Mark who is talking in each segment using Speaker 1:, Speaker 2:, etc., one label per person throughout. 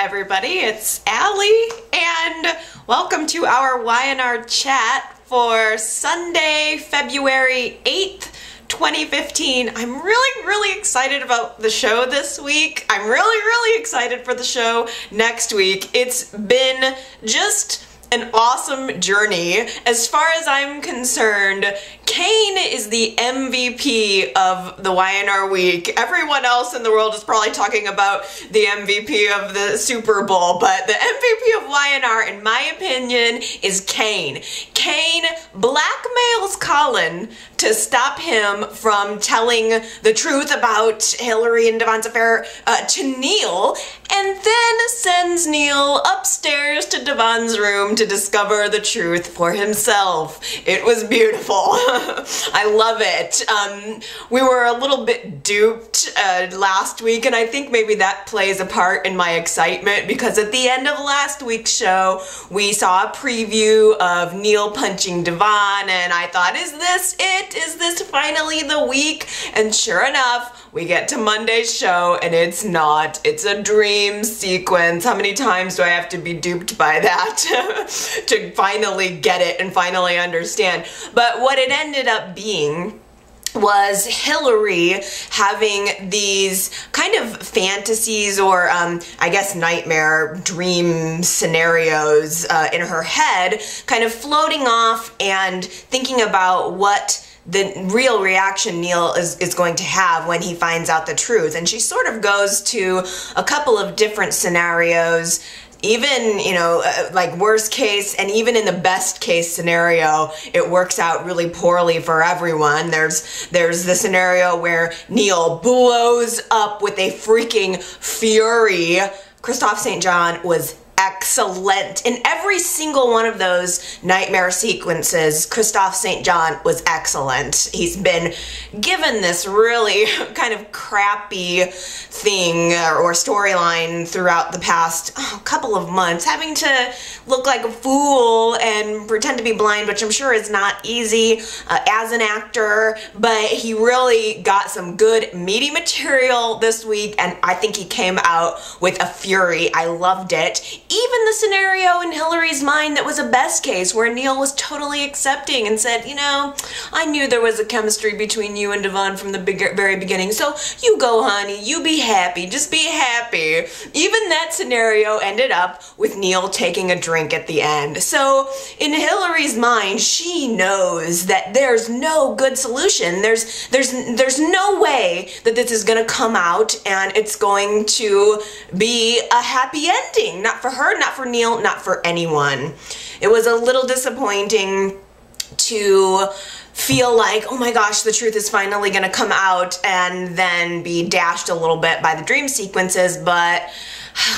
Speaker 1: everybody, it's Allie, and welcome to our Y&R chat for Sunday, February 8th, 2015. I'm really excited about the show this week. I'm really excited for the show next week. It's been just an awesome journey. As far as I'm concerned, Kane is the MVP of the Y&R week. Everyone else in the world is probably talking about the MVP of the Super Bowl, but the MVP of Y&R, in my opinion, is Kane. Kane blackmails Colin to stop him from telling the truth about Hillary and Devon's affair to Neil, and then sends Neil upstairs to Devon's room to discover the truth for himself. It was beautiful. I love it. We were a little bit duped last week, and I think maybe that plays a part in my excitement, because at the end of last week's show, we saw a preview of Neil punching Devon, and I thought, is this it? Is this finally the week? And sure enough, we get to Monday's show, and it's not. It's a dream sequence. How many times do I have to be duped by that to finally get it and finally understand? But what it ended up being was Hillary having these kind of fantasies, or I guess nightmare dream scenarios in her head, kind of floating off and thinking about what the real reaction Neil is going to have when he finds out the truth. And she sort of goes to a couple of different scenarios, even, you know, like worst case, and even in the best case scenario, it works out really poorly for everyone. There's the scenario where Neil blows up with a freaking fury. Christophe St. John was excellent. In every single one of those nightmare sequences, Christophe St. John was excellent. He's been given this really kind of crappy thing or storyline throughout the past couple of months, having to look like a fool and pretend to be blind, which I'm sure is not easy as an actor, but he really got some good meaty material this week, and I think he came out with a fury. I loved it. Even the scenario in Hillary's mind that was a best case, where Neil was totally accepting and said, you know, I knew there was a chemistry between you and Devon from the very beginning, so you go, honey, you be happy, just be happy. Even that scenario ended up with Neil taking a drink at the end. So in Hillary's mind, she knows that there's no good solution. There's no way that this is gonna come out and it's going to be a happy ending. Not for her, not for Neil, not for anyone. It was a little disappointing to feel like, oh my gosh, the truth is finally gonna come out, and then be dashed a little bit by the dream sequences, but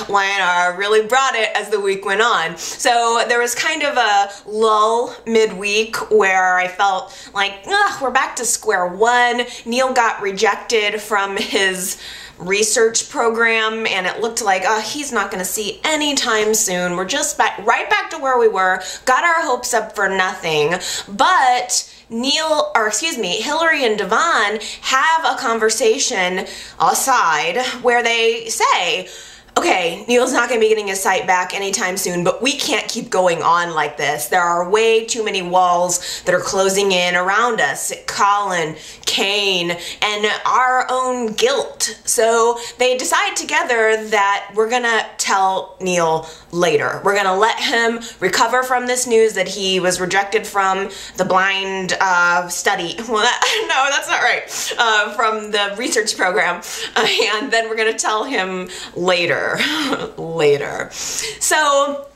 Speaker 1: Y&R really brought it as the week went on. So there was kind of a lull midweek where I felt like, we're back to square one. Neil got rejected from his research program, and it looked like he's not going to see anytime soon. We're just right back to where we were, got our hopes up for nothing. But Hillary and Devon have a conversation aside where they say, okay, Neil's not going to be getting his sight back anytime soon, but we can't keep going on like this. There are way too many walls that are closing in around us. Colin, Kane, and our own guilt. So they decide together that we're going to tell Neil later. We're going to let him recover from this news that he was rejected from the blind study. Well, no, that's not right. From the research program. And then we're going to tell him later. So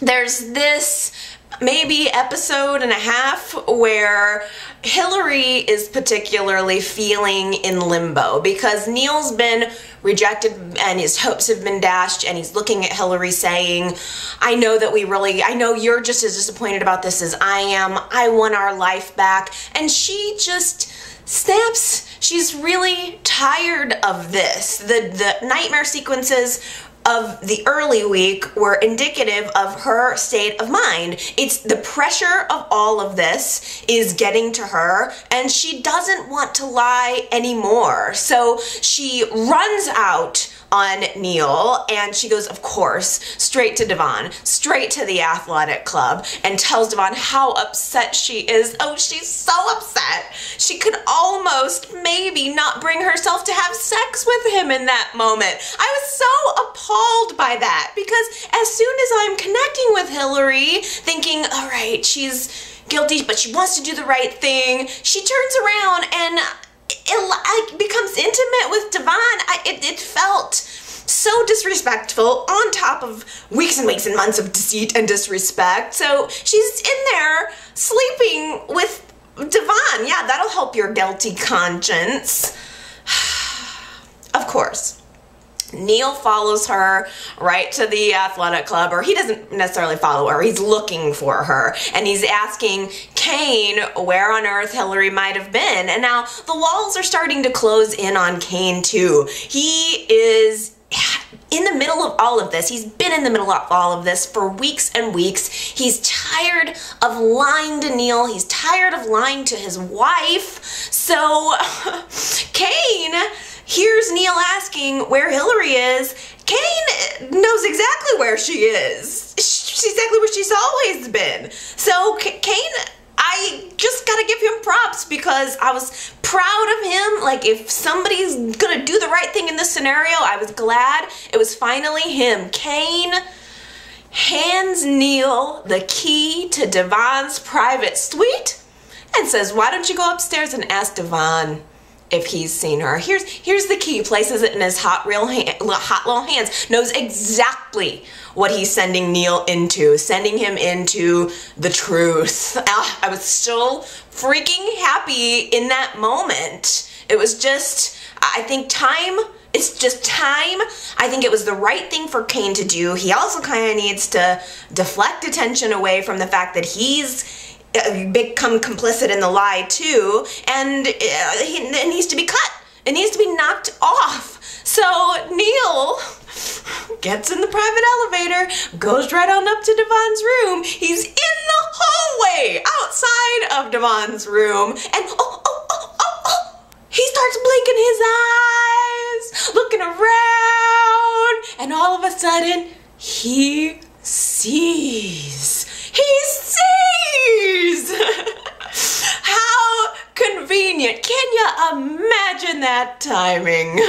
Speaker 1: there's this maybe episode and a half where Hillary is particularly feeling in limbo, because Neil's been rejected and his hopes have been dashed, and he's looking at Hillary saying, I know you're just as disappointed about this as I am. I want our life back. And she just snaps. She's really tired of this. The nightmare sequences of the early week were indicative of her state of mind. It's the pressure of all of this is getting to her, and she doesn't want to lie anymore. So she runs out on Neil, and she goes, of course, straight to Devon, straight to the athletic club, and tells Devon how upset she is. Oh, she's so upset. She could almost maybe not bring herself to have sex with him in that moment. I was so appalled by that, because as soon as I'm connecting with Hillary, thinking, all right, she's guilty, but she wants to do the right thing, she turns around and it becomes intimate with Devon. It felt so disrespectful, on top of weeks and weeks and months of deceit and disrespect. So she's in there sleeping with Devon. Yeah, that'll help your guilty conscience. Of course, Neil follows her right to the athletic club, or he doesn't necessarily follow her, he's looking for her, and he's asking Kane where on earth Hillary might have been. And now the walls are starting to close in on Kane too. He is in the middle of all of this. He's been in the middle of all of this for weeks and weeks. He's tired of lying to Neil. He's tired of lying to his wife. So Kane hears Neil asking where Hillary is. Kane knows exactly where she is. She's exactly where she's always been. So Kane, I just gotta give him props, because I was proud of him. Like, if somebody's gonna do the right thing in this scenario, I was glad it was finally him. Kane hands Neil the key to Devon's private suite and says, why don't you go upstairs and ask Devon if he's seen her. Here's the key. Places it in his hot little hands. Knows exactly what he's sending Neil into. Sending him into the truth. I was so freaking happy in that moment. It was just, I think time. It's just time. I think it was the right thing for Kane to do. He also kind of needs to deflect attention away from the fact that he's become complicit in the lie too, and it needs to be cut. It needs to be knocked off. So Neil gets in the private elevator, goes right on up to Devon's room. He's in the hallway outside of Devon's room, and he starts blinking his eyes, looking around, and all of a sudden he sees. He sees! How convenient. Can you imagine that timing?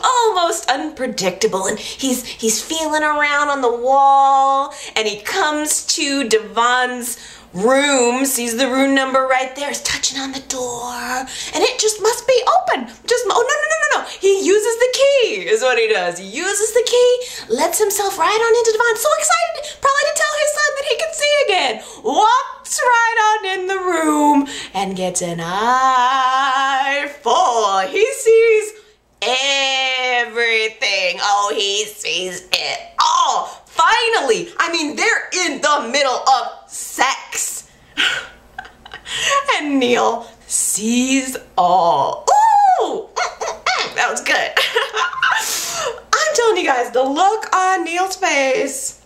Speaker 1: Almost unpredictable. And he's feeling around on the wall, and he comes to Devon's room, sees the room number right there, is touching on the door, and it just must be open. No. He uses the key, is what he does. He uses the key, lets himself right on into Devon, so excited, probably to tell his son that he can see again. Walks right on in the room and gets an eyeful. He sees everything. Oh, he sees it all. Finally, I mean, they're in the middle of sex. And Neil sees all. Ooh! That was good. I'm telling you guys, the look on Neil's face,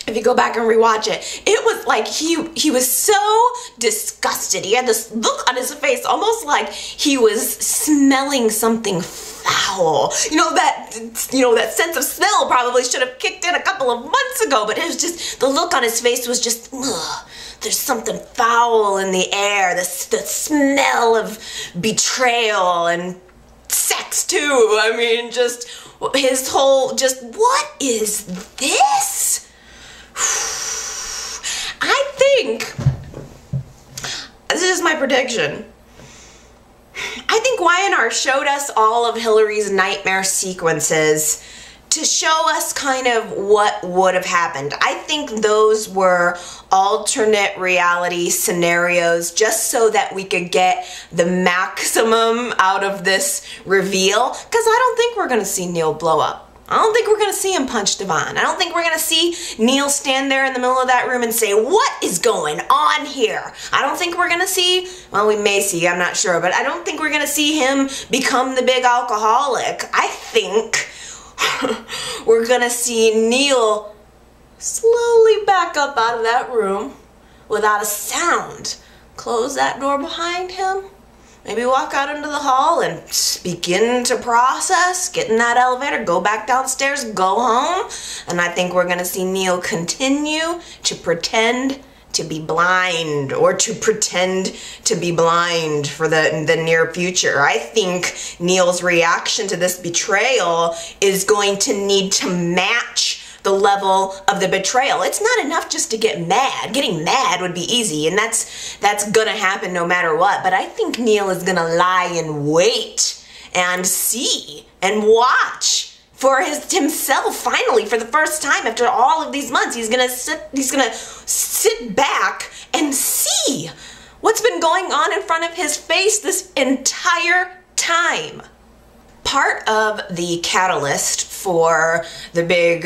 Speaker 1: if you go back and rewatch it, it was like he was so disgusted. He had this look on his face, almost like he was smelling something foul. That sense of smell probably should have kicked in a couple of months ago, but it was just, the look on his face was just, ugh. There's something foul in the air. The smell of betrayal and sex too. I mean, just his whole, what is this? I think, this is my prediction, I think Y&R showed us all of Hillary's nightmare sequences to show us kind of what would have happened. I think those were alternate reality scenarios just so that we could get the maximum out of this reveal, because I don't think we're going to see Neil blow up. I don't think we're going to see him punch Devon. I don't think we're going to see Neil stand there in the middle of that room and say, what is going on here? I don't think we're going to see, well, we may see, I'm not sure, but I don't think we're going to see him become the big alcoholic. I think we're going to see Neil slowly back up out of that room without a sound. Close that door behind him maybe walk out into the hall and begin to process, get in that elevator, go back downstairs, go home. And I think we're gonna see Neil continue to pretend to be blind, or to pretend to be blind for the near future. I think Neil's reaction to this betrayal is going to need to match the level of the betrayal. It's not enough just to get mad. Getting mad would be easy, and that's gonna happen no matter what. But I think Neil is gonna lie in wait and see and watch for himself. Finally, for the first time after all of these months, he's gonna sit back and see what's been going on in front of his face this entire time. Part of the catalyst for the big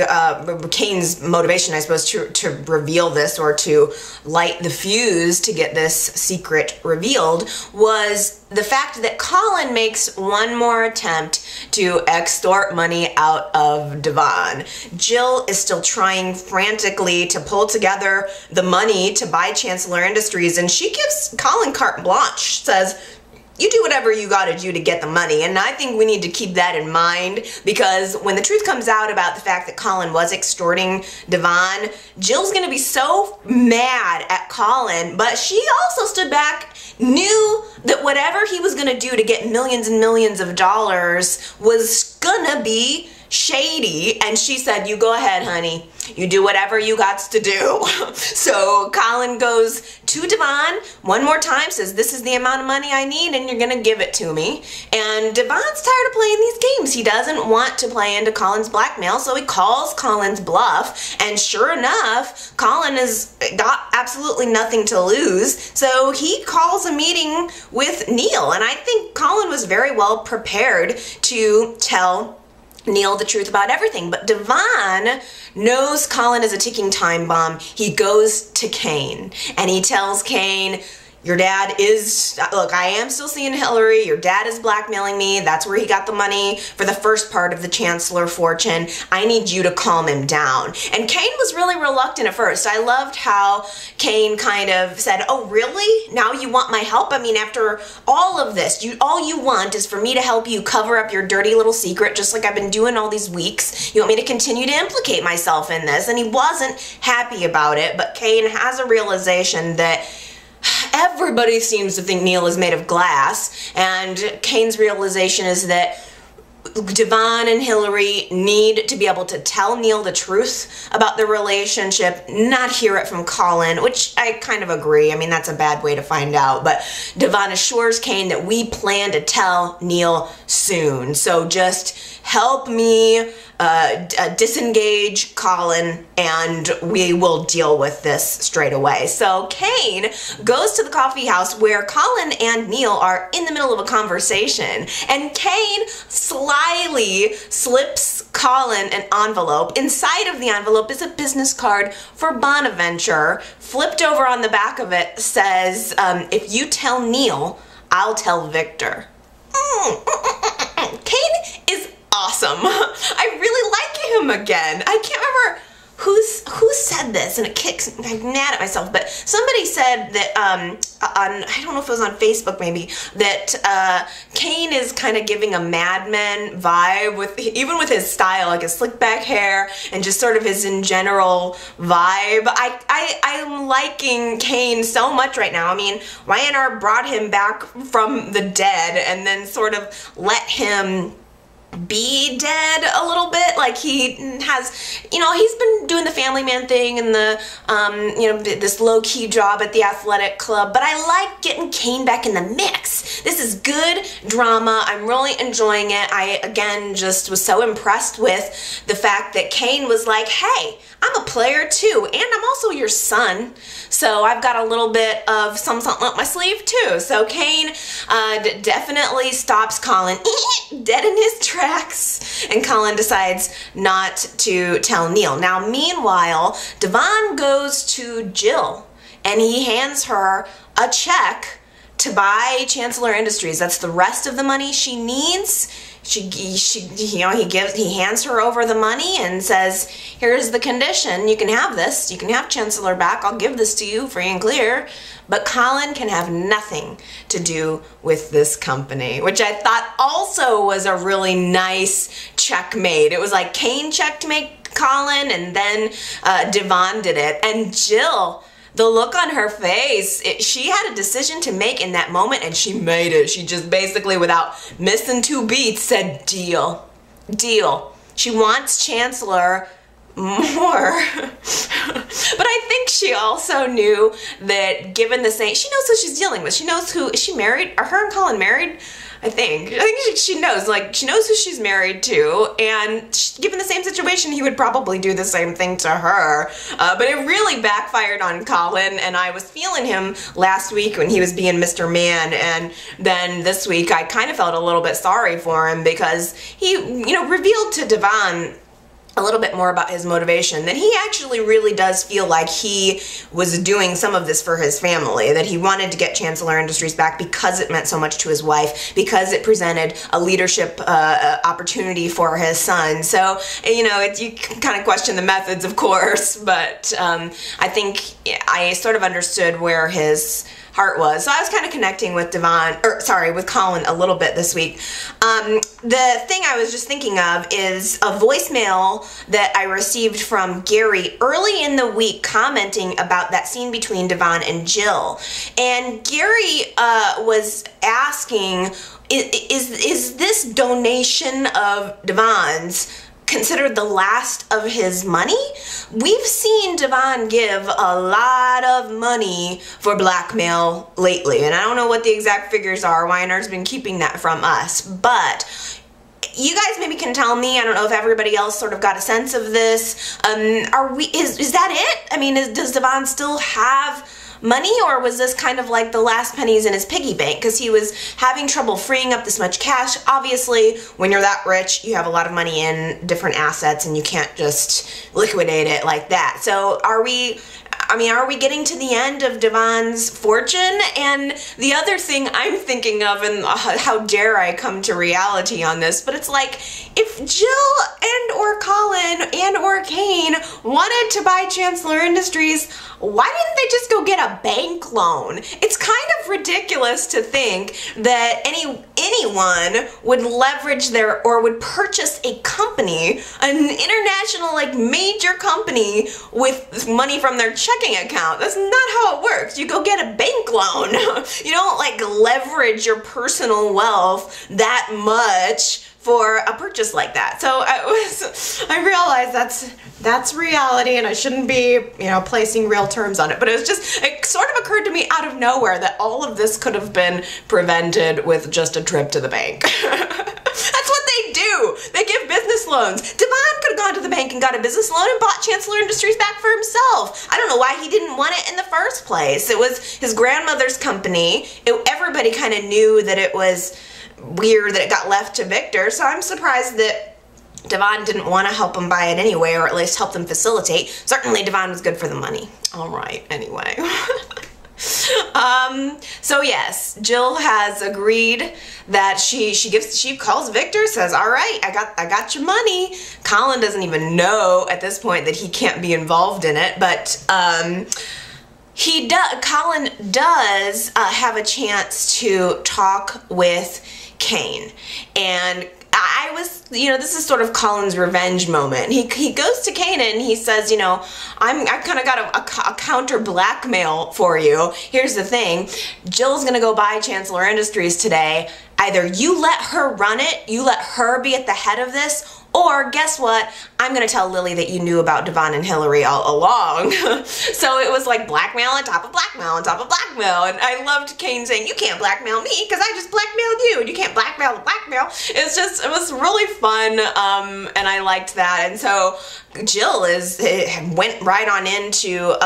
Speaker 1: Kane's motivation, I suppose, to reveal this, or to light the fuse to get this secret revealed, was the fact that Colin makes one more attempt to extort money out of Devon. Jill is still trying frantically to pull together the money to buy Chancellor Industries, and she gives Colin carte blanche, says, you do whatever you gotta do to get the money. And I think we need to keep that in mind, because when the truth comes out about the fact that Colin was extorting Devon, Jill's gonna be so mad at Colin, but she also stood back, knew that whatever he was gonna do to get millions and millions of dollars was gonna be shady, and she said, you go ahead, honey. You do whatever you got to do. So Colin goes to Devon one more time, says, this is the amount of money I need and you're gonna give it to me. And Devon's tired of playing these games. He doesn't want to play into Colin's blackmail, so he calls Colin's bluff, and sure enough, Colin has got absolutely nothing to lose, so he calls a meeting with Neil, and I think Colin was very well prepared to tell Neil the truth about everything. But Devon knows Colin is a ticking time bomb. He goes to Kane and he tells Kane, your dad is, look, I am still seeing Hillary. Your dad is blackmailing me. That's where he got the money for the first part of the Chancellor fortune. I need you to calm him down. And Kane was really reluctant at first. I loved how Kane kind of said, oh, really? Now you want my help? I mean, after all of this, all you want is for me to help you cover up your dirty little secret, just like I've been doing all these weeks. You want me to continue to implicate myself in this? And he wasn't happy about it, but Kane has a realization that everybody seems to think Neil is made of glass, and Kane's realization is that Devon and Hillary need to be able to tell Neil the truth about the relationship, not hear it from Colin, which I kind of agree. I mean, that's a bad way to find out, but Devon assures Kane that we plan to tell Neil soon, so just help me disengage Colin and we will deal with this straight away. So Kane goes to the coffee house where Colin and Neil are in the middle of a conversation, and Kane slyly slips Colin an envelope. Inside of the envelope is a business card for Bonaventure. Flipped over on the back of it says, if you tell Neil, I'll tell Victor. Kane is awesome. I really like him again. I can't remember who said this, and it kicks, I'm mad at myself, but somebody said that I don't know if it was on Facebook maybe, that Kane is kind of giving a Mad Men vibe, even with his style, like his slick back hair and just sort of his in general vibe. I'm liking Kane so much right now. I mean, YNR brought him back from the dead and then sort of let him be dead a little bit. Like, he has, you know, he's been doing the family man thing and the you know, this low-key job at the athletic club, but I like getting Kane back in the mix. This is good drama. I'm really enjoying it. I again just was so impressed with the fact that Kane was like, hey, I'm a player too, and I'm also your son, so I've got a little bit of something up my sleeve too. So Kane definitely stops Colin dead in his tracks, and Colin decides not to tell Neil. Now, meanwhile, Devon goes to Jill, and he hands her a check to buy Chancellor Industries. That's the rest of the money she needs. he hands her over the money and says, here's the condition, you can have this, you can have Chancellor back, I'll give this to you free and clear, but Colin can have nothing to do with this company, which I thought also was a really nice checkmate. It was like Kane checkmate Colin, and then Devon did it, and Jill, the look on her face, she had a decision to make in that moment, and she made it. She just basically, without missing 2 beats, said, deal. Deal. She wants Chancellor more. But I think she also knew that given the same, she knows who she's dealing with. She knows who, is she married? Are her and Colin married? I think she knows, like, she knows who she's married to, and given the same situation, he would probably do the same thing to her. But it really backfired on Colin, and I was feeling him last week when he was being Mr. Man, and then this week I kind of felt a little bit sorry for him because he, revealed to Devon a little bit more about his motivation, that he actually really does feel like he was doing some of this for his family, that he wanted to get Chancellor Industries back because it meant so much to his wife, because it presented a leadership opportunity for his son. So, you can kind of question the methods, of course, but I think I sort of understood where his heart was. So I was kind of connecting with with Colin a little bit this week. The thing I was just thinking of is a voicemail that I received from Gary early in the week commenting about that scene between Devon and Jill. And Gary was asking, is this donation of Devon's considered the last of his money? We've seen Devon give a lot of money for Blackmail lately, and I don't know what the exact figures are. Y&R's been keeping that from us, but you guys maybe can tell me. I don't know if everybody else sort of got a sense of this. Is that it? I mean, does Devon still have money, or was this kind of like the last pennies in his piggy bank because he was having trouble freeing up this much cash? Obviously, when you're that rich, you have a lot of money in different assets and you can't just liquidate it like that. So are we getting to the end of Devon's fortune? And the other thing I'm thinking of, and how dare I come to reality on this, but it's like, if Jill and or Colin and or Kane wanted to buy Chancellor Industries, why didn't they just go get a bank loan? It's kind of ridiculous to think that anyone would leverage or would purchase a company, an international, like, major company, with money from their checking account. That's not how it works. You go get a bank loan. You don't, like, leverage your personal wealth that much for a purchase like that. So I realized that's reality, and I shouldn't be, placing real terms on it. But it sort of occurred to me out of nowhere that all of this could have been prevented with just a trip to the bank. That's what they do. They give business loans. Devon could have gone to the bank and got a business loan and bought Chancellor Industries back for himself. I don't know why he didn't want it in the first place. It was his grandmother's company. Everybody kind of knew that it was weird that it got left to Victor, so I'm surprised that Devon didn't want to help him buy it anyway, or at least help them facilitate. Certainly Devon was good for the money. All right, anyway. So yes, Jill has agreed that she calls Victor, says, all right, I got your money. Colin doesn't even know at this point that he can't be involved in it, but Colin does have a chance to talk with Kane, and this is sort of Colins Revenge moment. He goes to Kane and he says, I kind of got a counter blackmail for you. Here's the thing. Jill's gonna go buy Chancellor Industries today. Either you let her run it, you let her be at the head of this, or guess what? I'm gonna tell Lily that you knew about Devon and Hillary all along. So it was like blackmail on top of blackmail on top of blackmail. And I loved Kane saying, you can't blackmail me because I just blackmailed you, and you can't blackmail the blackmail. It was really fun, and I liked that. And so Jill went right on into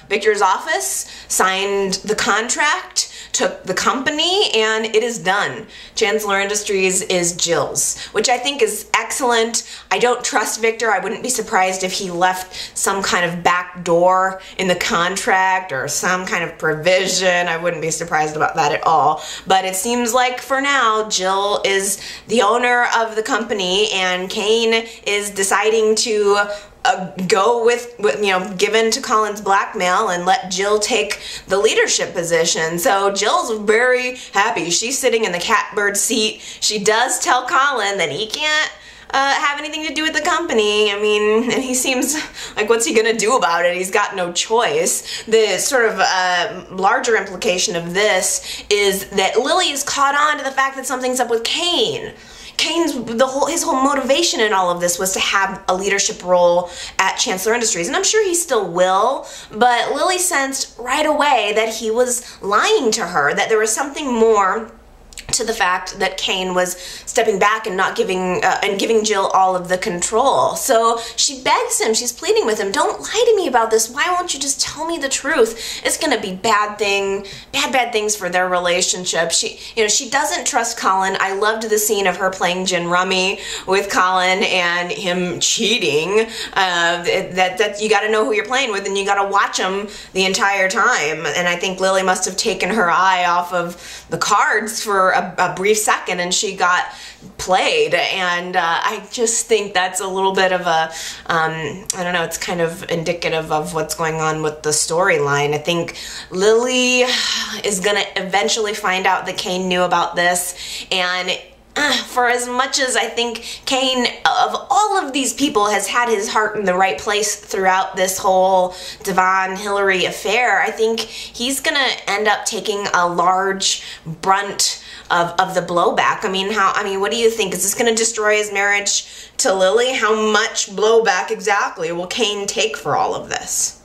Speaker 1: Victor's office, signed the contract, took the company, and it is done. Chancellor Industries is Jill's, which I think is excellent. I don't trust Victor. I wouldn't be surprised if he left some kind of back door in the contract or some kind of provision. I wouldn't be surprised about that at all. But it seems like for now, Jill is the owner of the company, and Kane is deciding to go with, give in to Colins' blackmail and let Jill take the leadership position. So Jill's very happy. She's sitting in the catbird seat. She does tell Colin that he can't have anything to do with the company. I mean, and he seems like, what's he gonna do about it? He's got no choice. The sort of larger implication of this is that Lily is caught on to the fact that something's up with Kane. Kane's his whole motivation in all of this was to have a leadership role at Chancellor Industries, and I'm sure he still will, but Lily sensed right away that he was lying to her, that there was something more to the fact that Kane was stepping back and not giving Jill all of the control. So she begs him, she's pleading with him, don't lie to me about this. Why won't you just tell me the truth? It's gonna be bad things for their relationship. She doesn't trust Colin. I loved the scene of her playing gin rummy with Colin and him cheating. That you gotta know who you're playing with, and you gotta watch him the entire time. And I think Lily must have taken her eye off of the cards for a brief second, and she got played, and I just think that's a little bit of a I don't know, it's kind of indicative of what's going on with the storyline. I think Lily is gonna eventually find out that Kane knew about this, and for as much as I think Kane, of all of these people, has had his heart in the right place throughout this whole Devon-Hillary affair, I think he's gonna end up taking a large brunt of the blowback. I mean, what do you think? Is this going to destroy his marriage to Lily? How much blowback exactly will Kane take for all of this?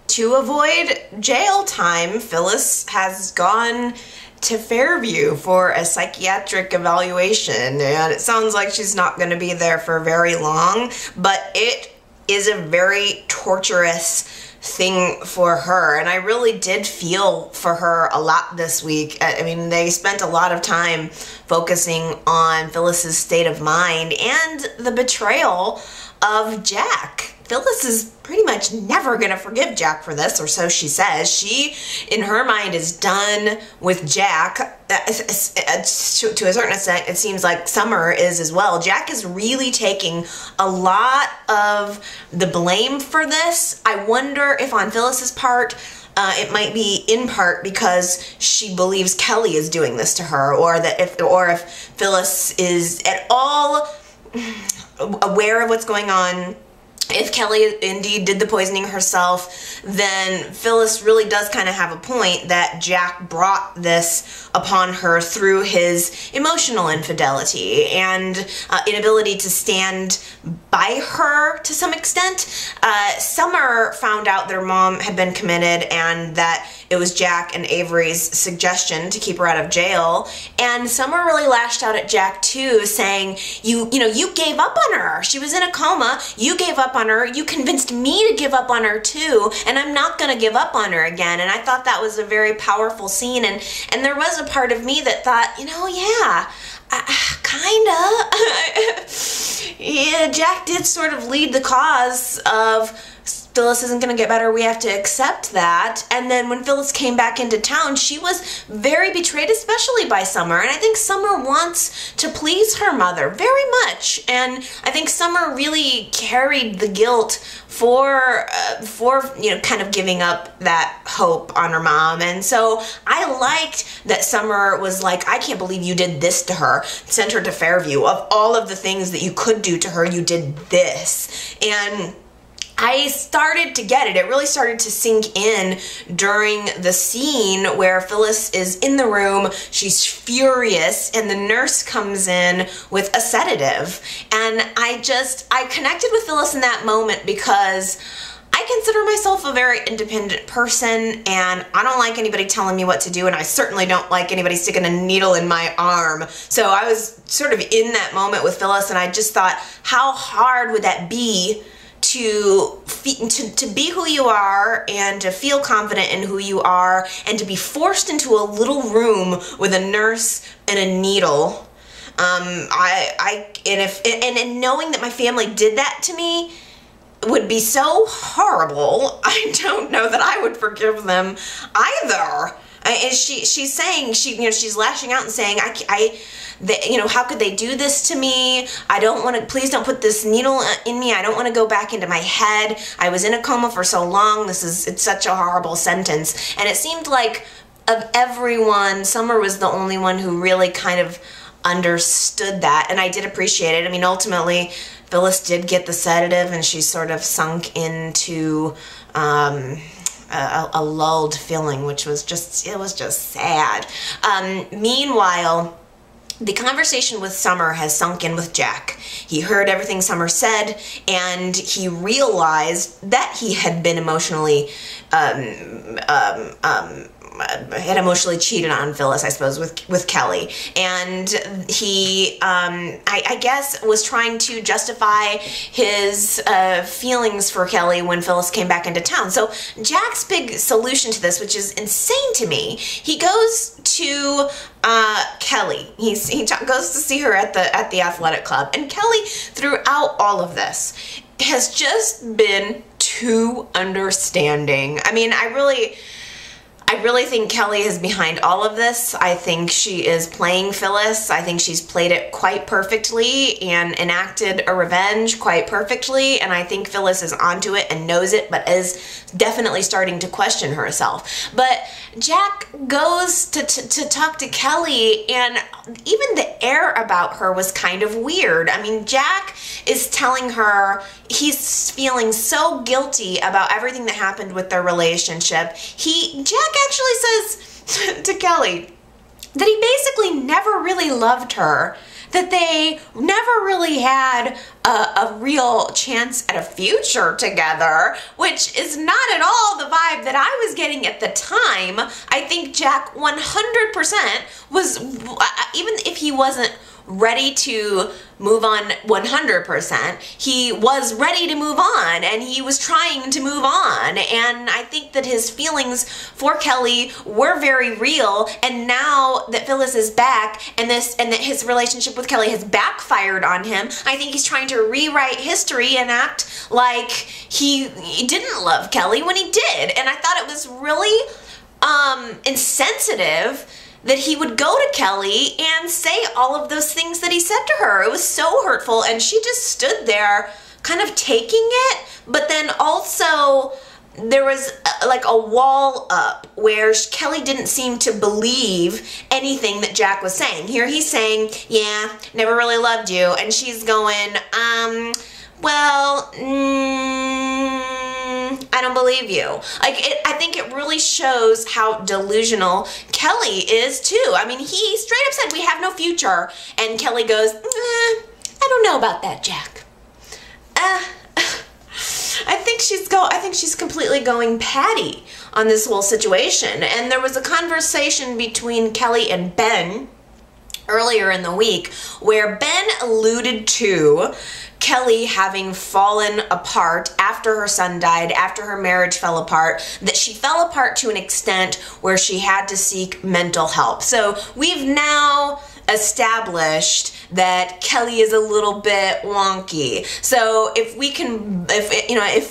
Speaker 1: To avoid jail time, Phyllis has gone to Fairview for a psychiatric evaluation, and it sounds like she's not going to be there for very long, but it is a very torturous thing for her, and I really did feel for her a lot this week. I mean, they spent a lot of time focusing on Phyllis's state of mind and the betrayal of Jack. Phyllis is pretty much never gonna forgive Jack for this, or so she says. She, in her mind, is done with Jack. To a certain extent, it seems like Summer is as well. Jack is really taking a lot of the blame for this. I wonder if on Phyllis's part, it might be in part because she believes Kelly is doing this to her, or if Phyllis is at all aware of what's going on. If Kelly indeed did the poisoning herself, then Phyllis really does kind of have a point that Jack brought this upon her through his emotional infidelity and inability to stand by her to some extent. Summer found out their mom had been committed and that it was Jack and Avery's suggestion to keep her out of jail, and Summer really lashed out at Jack too, saying, you gave up on her. She was in a coma. You gave up on her. You convinced me to give up on her too, and I'm not gonna give up on her again. And I thought that was a very powerful scene, and there was a part of me that thought, yeah, kinda. Yeah, Jack did sort of lead the cause of Phyllis isn't going to get better, we have to accept that. And then when Phyllis came back into town, she was very betrayed, especially by Summer. And I think Summer wants to please her mother very much. And I think Summer really carried the guilt for kind of giving up that hope on her mom. And so I liked that Summer was like, I can't believe you did this to her. Sent her to Fairview. Of all of the things that you could do to her, you did this. And I started to get it. It really started to sink in during the scene where Phyllis is in the room, she's furious, and the nurse comes in with a sedative. And I connected with Phyllis in that moment because I consider myself a very independent person, and I don't like anybody telling me what to do, and I certainly don't like anybody sticking a needle in my arm. So I was sort of in that moment with Phyllis, and I just thought, how hard would that be to be who you are and to feel confident in who you are and to be forced into a little room with a nurse and a needle. And knowing that my family did that to me would be so horrible. I don't know that I would forgive them either. And she's saying, she's lashing out and saying, how could they do this to me? I don't want to, please don't put this needle in me. I don't want to go back into my head. I was in a coma for so long. It's such a horrible sentence. And it seemed like of everyone, Summer was the only one who really kind of understood that. And I did appreciate it. I mean, ultimately, Phyllis did get the sedative and she sort of sunk into, a lulled feeling, which was just, it was just sad. Meanwhile, the conversation with Summer has sunk in with Jack. He heard everything Summer said, and he realized that he had been emotionally cheated on Phyllis, I suppose, with Kelly. And he, I guess, was trying to justify his feelings for Kelly when Phyllis came back into town. So Jack's big solution to this, which is insane to me, he goes to Kelly. He goes to see her at the athletic club. And Kelly, throughout all of this, has just been too understanding. I mean, I really think Kelly is behind all of this. I think she is playing Phyllis. I think she's played it quite perfectly and enacted a revenge quite perfectly. And I think Phyllis is onto it and knows it, but is definitely starting to question herself. But Jack goes to talk to Kelly, and even the air about her was kind of weird. I mean, Jack is telling her he's feeling so guilty about everything that happened with their relationship. Jack actually says to Kelly that he basically never really loved her, that they never really had a real chance at a future together, which is not at all the vibe that I was getting at the time. I think Jack 100% was, even if he wasn't ready to move on 100%, he was ready to move on, and he was trying to move on. And I think that his feelings for Kelly were very real, and now that Phyllis is back and that his relationship with Kelly has backfired on him, I think he's trying to rewrite history and act like he didn't love Kelly when he did. And I thought it was really insensitive that he would go to Kelly and say all of those things that he said to her. It was so hurtful, and she just stood there kind of taking it, but then also there was like a wall up where Kelly didn't seem to believe anything that Jack was saying. Here he's saying, yeah, never really loved you, and she's going, well, I don't believe you. I think it really shows how delusional Kelly is too. I mean, he straight up said, we have no future. And Kelly goes, I don't know about that, Jack. I think she's completely going Patty on this whole situation. And there was a conversation between Kelly and Ben earlier in the week where Ben alluded to Kelly having fallen apart after her son died, after her marriage fell apart, that she fell apart to an extent where she had to seek mental help. So we've now established that Kelly is a little bit wonky. So if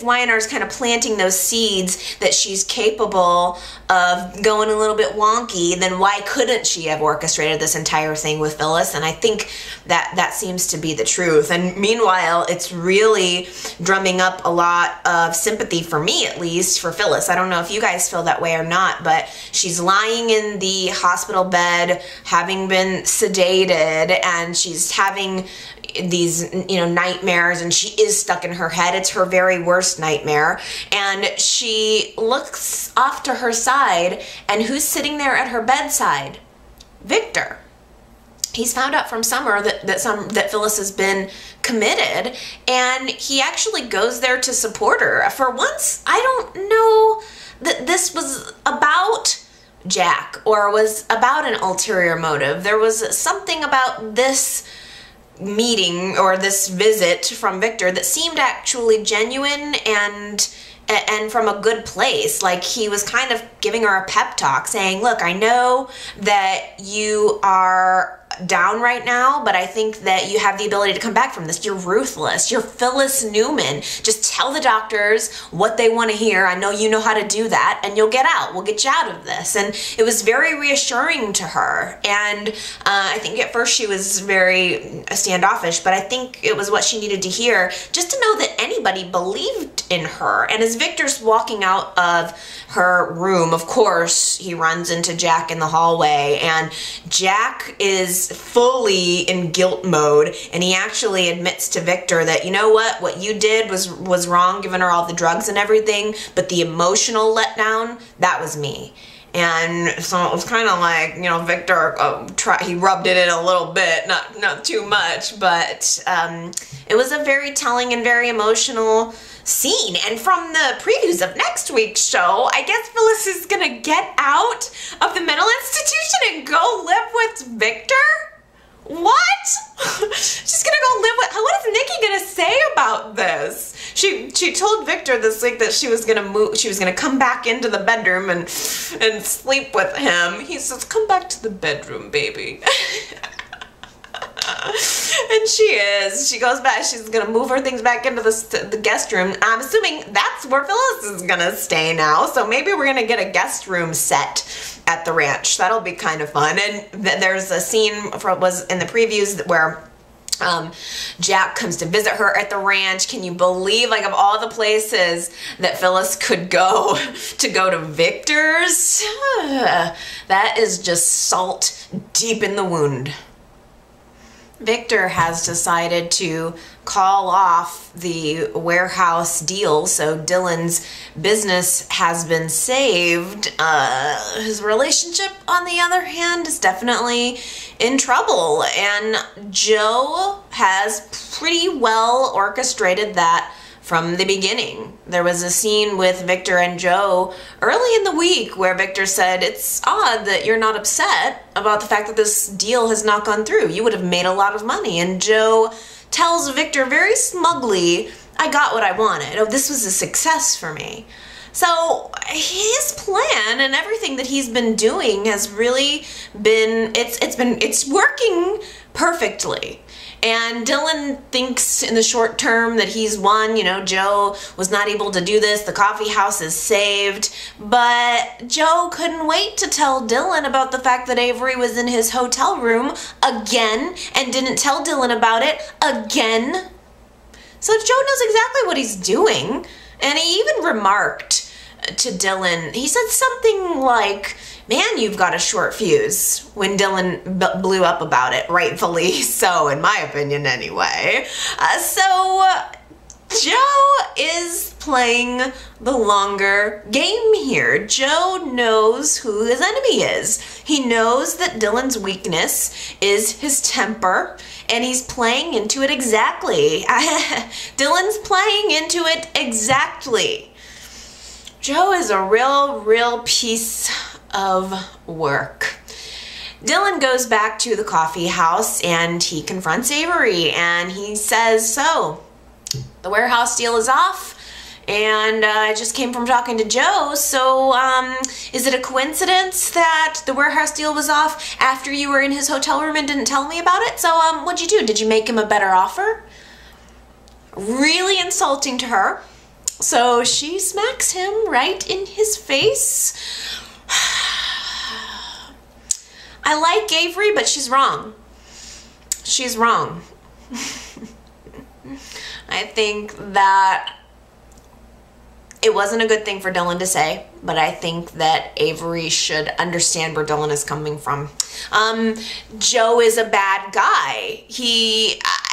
Speaker 1: Y&R's kind of planting those seeds that she's capable of going a little bit wonky, then why couldn't she have orchestrated this entire thing with Phyllis? And I think that seems to be the truth. And meanwhile, it's really drumming up a lot of sympathy, for me at least, for Phyllis. I don't know if you guys feel that way or not, but she's lying in the hospital bed, having been sedated, and she's having these, nightmares, and she is stuck in her head. It's her very worst nightmare. And she looks off to her side, and who's sitting there at her bedside? Victor. He's found out from Summer that Phyllis has been committed, and he actually goes there to support her. For once, I don't know that this was about Jack or was about an ulterior motive. There was something about this meeting or this visit from Victor that seemed actually genuine and from a good place. Like, he was kind of giving her a pep talk saying, look, I know that you are down right now, but I think that you have the ability to come back from this. You're ruthless. You're Phyllis Newman. Just tell the doctors what they want to hear. I know you know how to do that, and you'll get out. We'll get you out of this. And it was very reassuring to her. And I think at first she was very standoffish, but I think it was what she needed to hear, just to know that anybody believed in her. And as Victor's walking out of her room, of course, he runs into Jack in the hallway, and Jack is fully in guilt mode, and he actually admits to Victor that, you know what you did was wrong, giving her all the drugs and everything, but the emotional letdown, that was me. And so it was kind of like, you know, Victor, he rubbed it in a little bit, not too much, but it was a very telling and very emotional scene. And from the previews of next week's show, I guess Phyllis is gonna get out of the mental institution and go live with Victor? What? She's gonna go live with, what is Nikki gonna say about this? She told Victor this week that she was gonna come back into the bedroom and sleep with him. He says, come back to the bedroom, baby. And she goes back, she's gonna move her things back into the guest room. I'm assuming that's where Phyllis is gonna stay now, so maybe we're gonna get a guest room set at the ranch. That'll be kind of fun. And there's a scene was in the previews where Jack comes to visit her at the ranch. Can you believe, like, of all the places that Phyllis could go to Victor's? That is just salt deep in the wound. Victor has decided to call off the warehouse deal, so Dylan's business has been saved. His relationship, on the other hand, is definitely in trouble, and Joe has pretty well orchestrated that from the beginning. There was a scene with Victor and Joe early in the week where Victor said, it's odd that you're not upset about the fact that this deal has not gone through. You would have made a lot of money. And Joe tells Victor very smugly, I got what I wanted. Oh, this was a success for me. So his plan and everything that he's been doing has really been, it's working perfectly. And Dylan thinks in the short term that he's won. You know, Joe was not able to do this. The coffee house is saved. But Joe couldn't wait to tell Dylan about the fact that Avery was in his hotel room again and didn't tell Dylan about it again. So Joe knows exactly what he's doing. And he even remarked to Dylan, he said something like, man, you've got a short fuse, when Dylan blew up about it, rightfully so, in my opinion anyway. So Joe is playing the longer game here. Joe knows who his enemy is. He knows that Dylan's weakness is his temper, and he's playing into it exactly. Dylan's playing into it exactly. Joe is a real piece of work. Dylan goes back to the coffee house and he confronts Avery and he says, so, the warehouse deal is off and I just came from talking to Joe, so is it a coincidence that the warehouse deal was off after you were in his hotel room and didn't tell me about it? So what'd you do? Did you make him a better offer? Really insulting to her. So she smacks him right in his face. I like Avery, but she's wrong. She's wrong. I think that it wasn't a good thing for Dylan to say, but I think that Avery should understand where Dylan is coming from. Joe is a bad guy.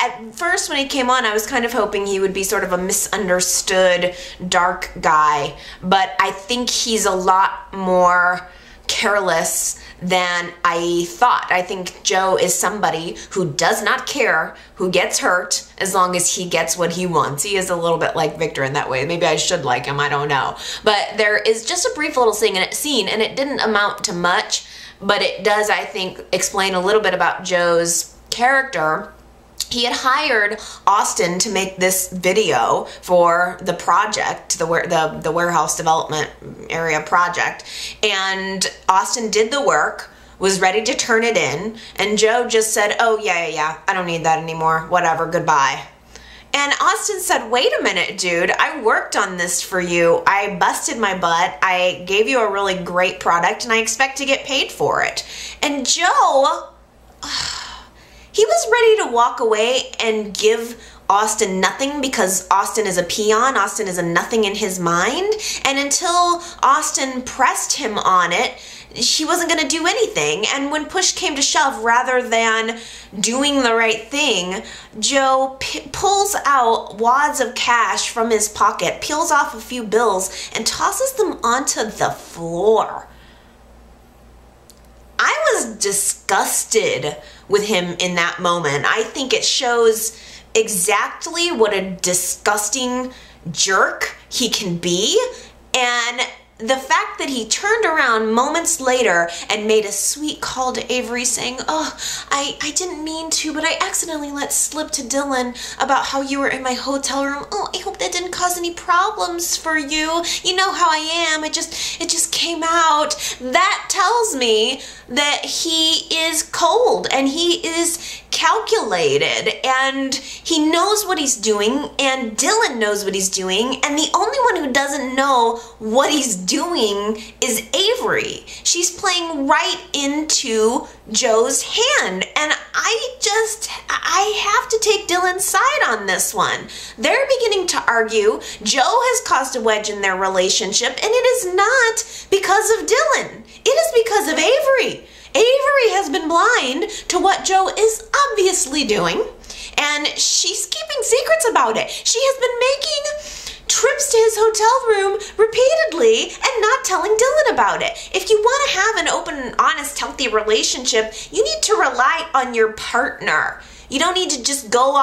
Speaker 1: At first when he came on, I was kind of hoping he would be sort of a misunderstood, dark guy, but I think he's a lot more careless than I thought. I think Joe is somebody who does not care who gets hurt as long as he gets what he wants. He is a little bit like Victor in that way. Maybe I should like him, I don't know. But there is just a brief little scene, and it didn't amount to much, but it does, I think, explain a little bit about Joe's character. he had hired Austin to make this video for the project, the warehouse development area project. And Austin did the work, was ready to turn it in, and Joe just said, oh, yeah, I don't need that anymore. Whatever, goodbye. And Austin said, wait a minute, dude, I worked on this for you. I busted my butt. I gave you a really great product, and I expect to get paid for it. And Joe, he was ready to walk away and give Austin nothing because Austin is a peon. Austin is a nothing in his mind. And until Austin pressed him on it, she wasn't going to do anything. And when push came to shove, rather than doing the right thing, Joe pulls out wads of cash from his pocket, peels off a few bills, and tosses them onto the floor. I was disgusted with him in that moment. I think it shows exactly what a disgusting jerk he can be, and the fact that he turned around moments later and made a sweet call to Avery saying, oh, I didn't mean to, but I accidentally let slip to Dylan about how you were in my hotel room. Oh, I hope that didn't cause any problems for you. You know how I am. It just came out. That tells me that he is cold and he is calculated and he knows what he's doing, and Dylan knows what he's doing, and the only one who doesn't know what he's doing is Avery. She's playing right into Joe's hand, and I have to take Dylan's side on this one. They're beginning to argue. Joe has caused a wedge in their relationship, and it is not because of Dylan. It is because of Avery. Avery has been blind to what Joe is obviously doing, and she's keeping secrets about it. She has been making trips to his hotel room repeatedly and not telling Dylan about it. If you want to have an open, honest, healthy relationship, you need to rely on your partner. You don't need to just go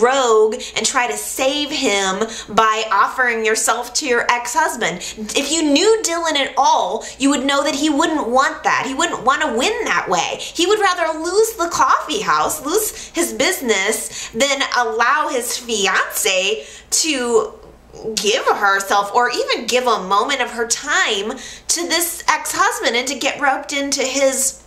Speaker 1: rogue and try to save him by offering yourself to your ex-husband. If you knew Dylan at all, you would know that he wouldn't want that. He wouldn't want to win that way. He would rather lose the coffee house, lose his business, than allow his fiance to give herself or even give a moment of her time to this ex-husband and to get roped into his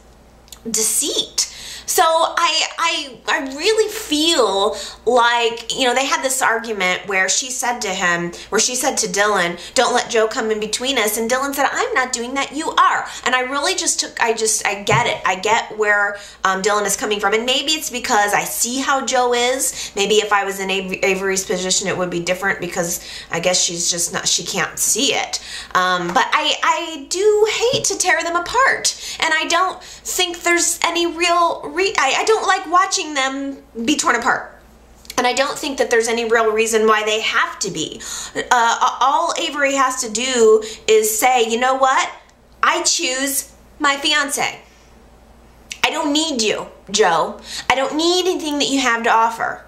Speaker 1: deceit. So I really feel like, you know, they had this argument where she said to Dylan, don't let Joe come in between us. And Dylan said, I'm not doing that, you are. And I really I get it. I get where Dylan is coming from. And maybe it's because I see how Joe is. Maybe if I was in Avery's position, it would be different because I guess she's just not, she can't see it. But I do hate to tear them apart. And I don't think there's any real I don't like watching them be torn apart. And I don't think that there's any real reason why they have to be. All Avery has to do is say, you know what? I choose my fiance. I don't need you, Joe. I don't need anything that you have to offer.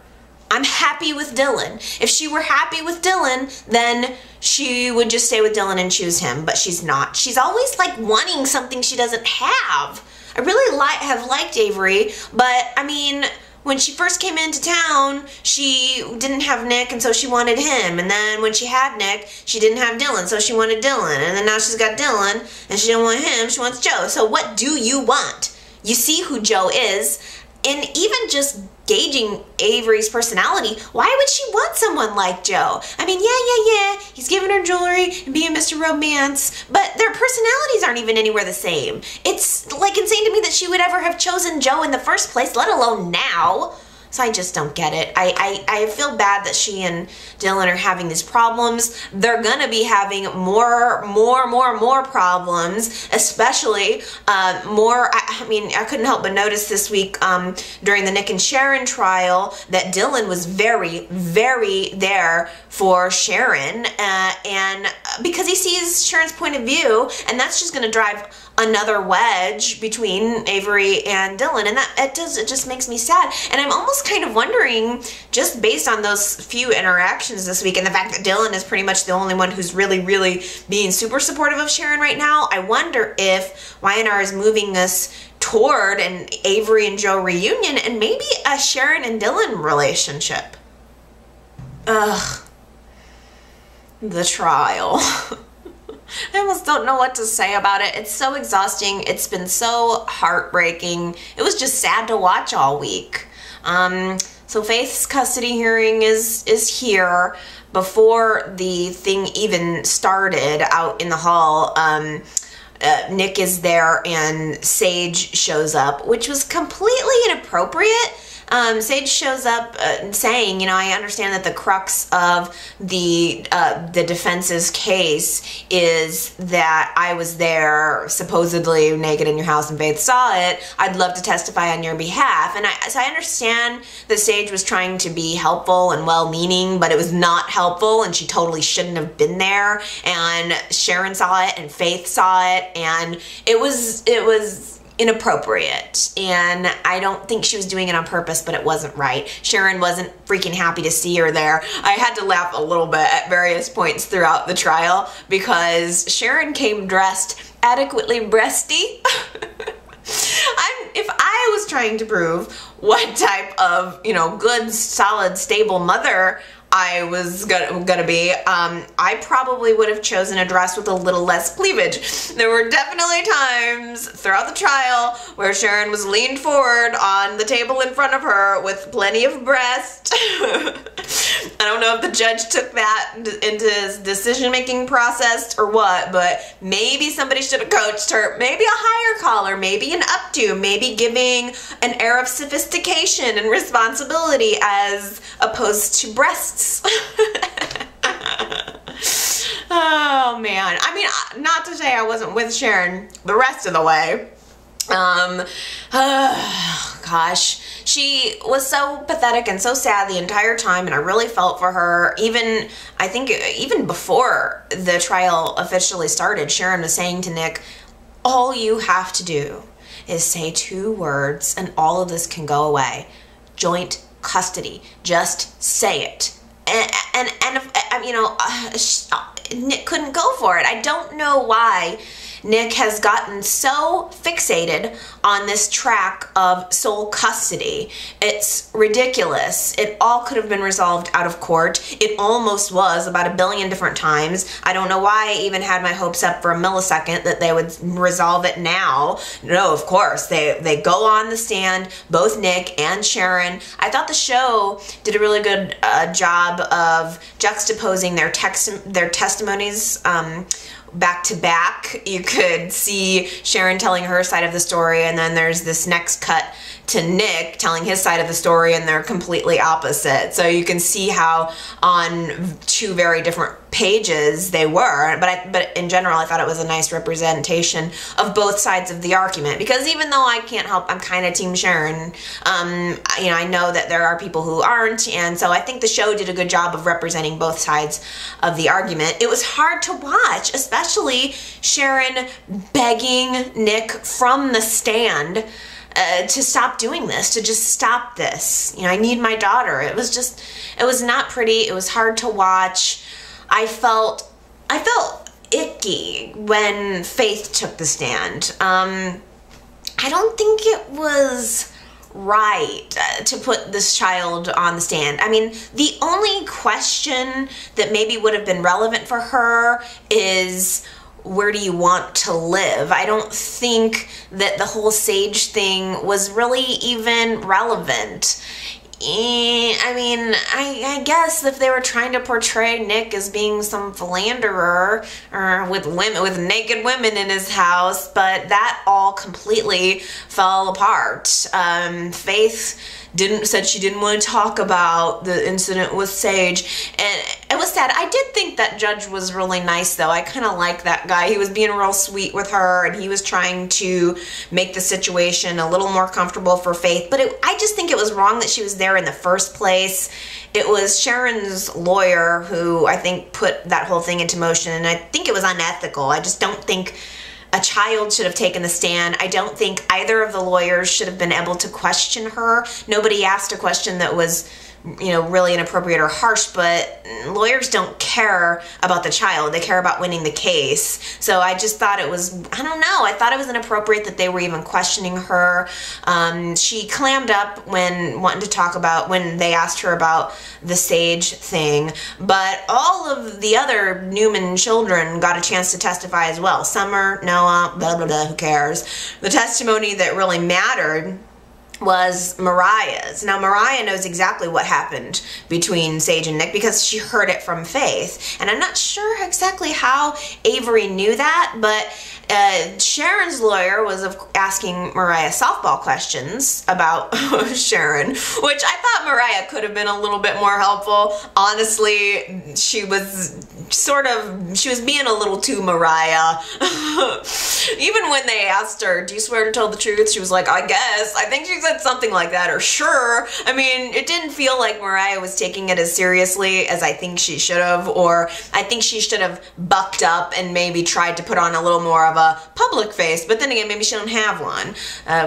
Speaker 1: I'm happy with Dylan. If she were happy with Dylan, then she would just stay with Dylan and choose him, but she's not. She's always like wanting something she doesn't have. I really have liked Avery, but I mean, when she first came into town, she didn't have Nick, and so she wanted him. And then when she had Nick, she didn't have Dylan, so she wanted Dylan. And then now she's got Dylan, and she didn't want him, she wants Joe. So what do you want? You see who Joe is, and even just gauging Avery's personality, why would she want someone like Joe? I mean, yeah, he's giving her jewelry and being Mr. Romance, but their personalities aren't even anywhere the same. It's like insane to me that she would ever have chosen Joe in the first place, let alone now. So I just don't get it. I feel bad that she and Dylan are having these problems. They're gonna be having more problems, especially more. I mean, I couldn't help but notice this week during the Nick and Sharon trial that Dylan was very there for Sharon, and because he sees Sharon's point of view, and that's just gonna drive another wedge between Avery and Dylan, and it just makes me sad. And I'm almost kind of wondering, just based on those few interactions this week and the fact that Dylan is pretty much the only one who's really being super supportive of Sharon right now, I wonder if Y&R is moving us toward an Avery and Joe reunion and maybe a Sharon and Dylan relationship. Ugh. The trial. I almost don't know what to say about it. It's so exhausting. It's been so heartbreaking. It was just sad to watch all week. So Faith's custody hearing is here. Before the thing even started out in the hall, Nick is there and Sage shows up, which was completely inappropriate. Sage shows up saying, you know, I understand that the crux of the defense's case is that I was there supposedly naked in your house and Faith saw it. I'd love to testify on your behalf. And so I understand that Sage was trying to be helpful and well-meaning, but it was not helpful and she totally shouldn't have been there. And Sharon saw it and Faith saw it and it was inappropriate, and I don't think she was doing it on purpose, but it wasn't right. Sharon wasn't freaking happy to see her there. I had to laugh a little bit at various points throughout the trial because Sharon came dressed adequately breasty. If I was trying to prove what type of, you know, good, solid, stable mother I was gonna be, I probably would have chosen a dress with a little less cleavage. There were definitely times throughout the trial where Sharon was leaned forward on the table in front of her with plenty of breast. I don't know if the judge took that into his decision-making process or what, but maybe somebody should have coached her. Maybe a higher collar, maybe an updo, maybe giving an air of sophistication and responsibility as opposed to breasts. Oh man, I mean, not to say I wasn't with Sharon the rest of the way. Gosh, she was so pathetic and so sad the entire time, and I really felt for her. I think even before the trial officially started, Sharon was saying to Nick, all you have to do is say 2 words and all of this can go away. Joint custody. Just say it. And you know, Nick couldn't go for it. I don't know why Nick has gotten so fixated on this track of sole custody. It's ridiculous. It all could have been resolved out of court. It almost was about 1 billion different times. I don't know why I even had my hopes up for a millisecond that they would resolve it now. No, of course. They go on the stand, both Nick and Sharon. I thought the show did a really good job of juxtaposing their testimonies back to back. You could see Sharon telling her side of the story, and then there's this next cut to Nick telling his side of the story, and they're completely opposite. So you can see how on 2 very different pages they were, but in general I thought it was a nice representation of both sides of the argument, because even though I can't help, I'm kind of team Sharon, you know, I know that there are people who aren't, and so I think the show did a good job of representing both sides of the argument. It was hard to watch, especially Sharon begging Nick from the stand to stop doing this, to just stop this. You know, I need my daughter. It was not pretty. It was hard to watch. I felt icky when Faith took the stand. I don't think it was right to put this child on the stand. I mean, the only question that maybe would have been relevant for her is, where do you want to live? I don't think that the whole Sage thing was really even relevant. I mean, I guess if they were trying to portray Nick as being some philanderer or with naked women in his house, but that all completely fell apart. Faith said she didn't want to talk about the incident with Sage, and it was sad. I did think that judge was really nice, though. I kind of like that guy. He was being real sweet with her, and he was trying to make the situation a little more comfortable for Faith, but I just think it was wrong that she was there in the first place. It was Sharon's lawyer who I think put that whole thing into motion, and I think it was unethical. I just don't think a child should have taken the stand. I don't think either of the lawyers should have been able to question her. Nobody asked a question that was you know, really inappropriate or harsh, but lawyers don't care about the child. They care about winning the case. So I just thought it was, I don't know, I thought it was inappropriate that they were even questioning her. She clammed up when they asked her about the Sage thing, but all of the other Newman children got a chance to testify as well. Summer, Noah, blah, blah, blah, who cares? The testimony that really mattered was Mariah's. Now, Mariah knows exactly what happened between Sage and Nick because she heard it from Faith. And I'm not sure exactly how Avery knew that, but Sharon's lawyer was asking Mariah softball questions about Sharon, which I thought Mariah could have been a little bit more helpful. Honestly, she was being a little too Mariah. Even when they asked her, do you swear to tell the truth? She was like, I guess. I think she said something like that, or sure. I mean, it didn't feel like Mariah was taking it as seriously as I think she should have, or I think she should have bucked up and maybe tried to put on a little more of a public face, but then again, maybe she don't have one,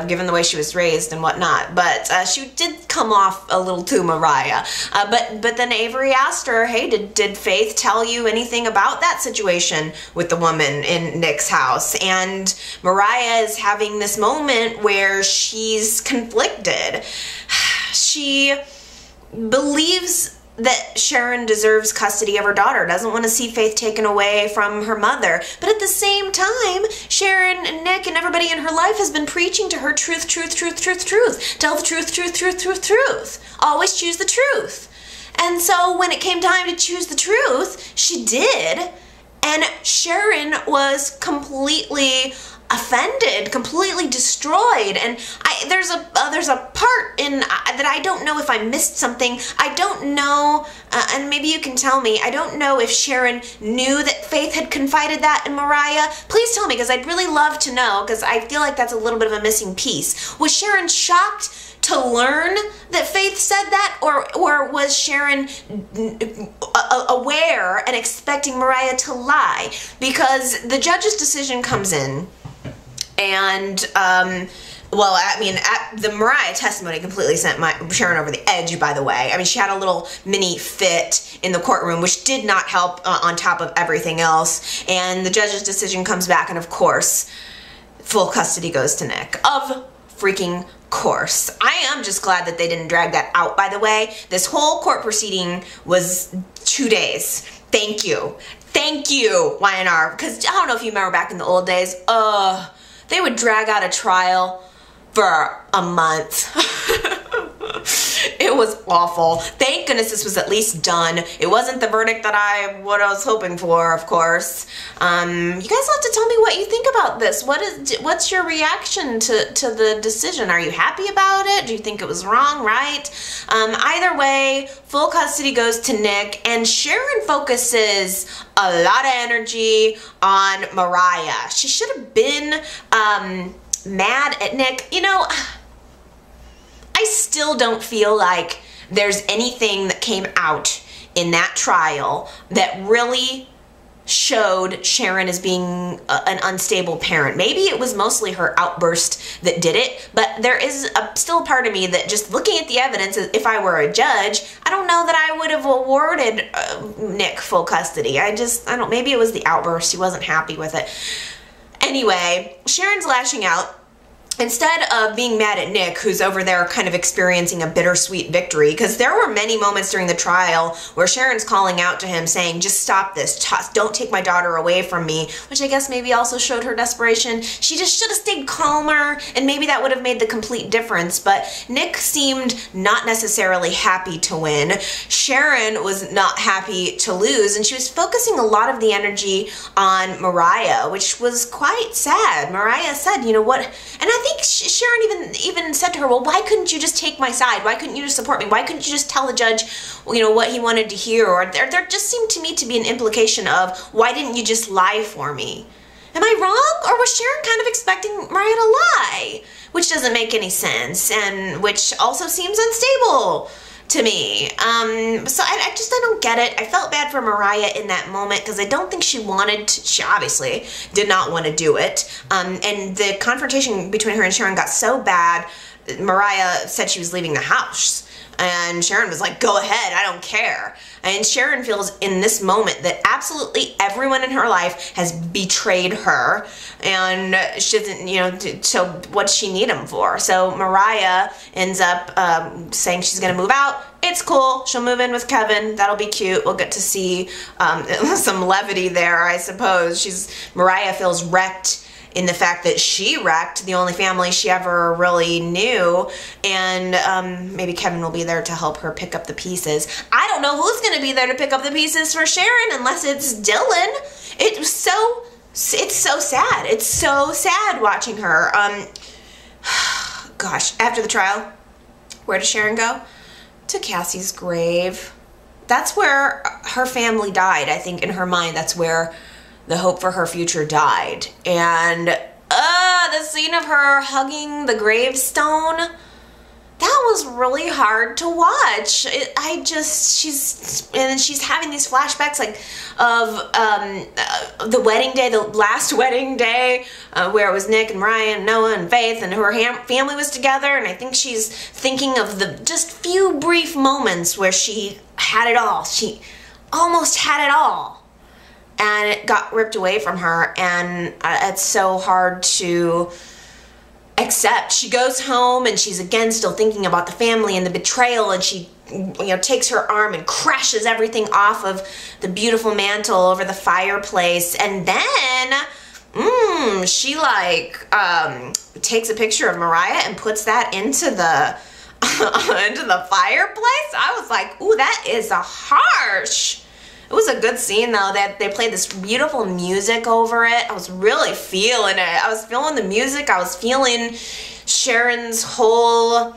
Speaker 1: given the way she was raised and whatnot, but she did come off a little too Mariah. But then Avery asked her, hey, did Faith tell you anything about that situation with the woman in Nick's house? And Mariah is having this moment where she's conflicted. She believes that Sharon deserves custody of her daughter, doesn't want to see Faith taken away from her mother. But at the same time, Sharon and Nick and everybody in her life has been preaching to her truth, truth, truth, truth, truth. Tell the truth, truth, truth, truth, truth. Always choose the truth. And so when it came time to choose the truth, she did. And Sharon was completely offended, completely destroyed, and there's a part in that I don't know if I missed something. I don't know, and maybe you can tell me. I don't know if Sharon knew that Faith had confided that in Mariah. Please tell me, because I'd really love to know, because I feel like that's a little bit of a missing piece. Was Sharon shocked to learn that Faith said that, or was Sharon aware and expecting Mariah to lie? Because the judge's decision comes in, and well, I mean, the Mariah testimony completely sent Sharon over the edge, by the way. I mean, she had a little mini fit in the courtroom, which did not help on top of everything else. And the judge's decision comes back, and of course, full custody goes to Nick. Of freaking course. I am just glad that they didn't drag that out, by the way. This whole court proceeding was 2 days. Thank you. Thank you, YNR. Because I don't know if you remember back in the old days, they would drag out a trial for a month. It was awful. Thank goodness this was at least done. It wasn't the verdict that what I was hoping for, of course. You guys have to tell me what you think about this. What's your reaction to the decision? Are you happy about it? Do you think it was wrong, right? Either way, full custody goes to Nick, and Sharon focuses a lot of energy on Mariah. She should have been mad at Nick. You know, I still don't feel like there's anything that came out in that trial that really showed Sharon as being an unstable parent. Maybe it was mostly her outburst that did it, but there is still a part of me that, just looking at the evidence, if I were a judge, I don't know that I would have awarded Nick full custody. I don't, maybe it was the outburst. He wasn't happy with it. Anyway, Sharon's lashing out. Instead of being mad at Nick, who's over there kind of experiencing a bittersweet victory, because there were many moments during the trial where Sharon's calling out to him saying, just stop this, don't take my daughter away from me, which I guess maybe also showed her desperation. She just should have stayed calmer, and maybe that would have made the complete difference, but Nick seemed not necessarily happy to win. Sharon was not happy to lose, and she was focusing a lot of the energy on Mariah, which was quite sad. Mariah said, you know what, and I think Sharon even said to her, well, why couldn't you just take my side? Why couldn't you just support me? Why couldn't you just tell the judge, you know, what he wanted to hear? Or there just seemed to me to be an implication of, why didn't you just lie for me? Am I wrong? Or was Sharon kind of expecting Mariah to lie? Which doesn't make any sense, and which also seems unstable to me. So I don't get it. I felt bad for Mariah in that moment because I don't think she wanted to, she obviously did not want to do it. And the confrontation between her and Sharon got so bad, Mariah said she was leaving the house. And Sharon was like, go ahead, I don't care. And Sharon feels in this moment that absolutely everyone in her life has betrayed her. And she doesn't, you know, so what does she need him for? So Mariah ends up saying she's going to move out. It's cool. She'll move in with Kevin. That'll be cute. We'll get to see some levity there, I suppose. Mariah feels wrecked in the fact that she wrecked the only family she ever really knew, and maybe Kevin will be there to help her pick up the pieces. I don't know who's going to be there to pick up the pieces for Sharon unless it's Dylan. It's so sad. It's so sad watching her. Gosh, after the trial, where does Sharon go? To Cassie's grave. That's where her family died, I think, in her mind. That's where the hope for her future died. And the scene of her hugging the gravestone, that was really hard to watch. She's having these flashbacks like of the wedding day, the last wedding day, where it was Nick and Mariah and Noah and Faith and her family was together, and I think she's thinking of the just few brief moments where she had it all. She almost had it all. And it got ripped away from her, and it's so hard to accept. She goes home, and she's again still thinking about the family and the betrayal, and she, you know, takes her arm and crashes everything off of the beautiful mantle over the fireplace, and then she like takes a picture of Mariah and puts that into the into the fireplace. I was like, ooh, that is a harsh. It was a good scene though, that they played this beautiful music over it. I was really feeling it. I was feeling the music. I was feeling Sharon's whole,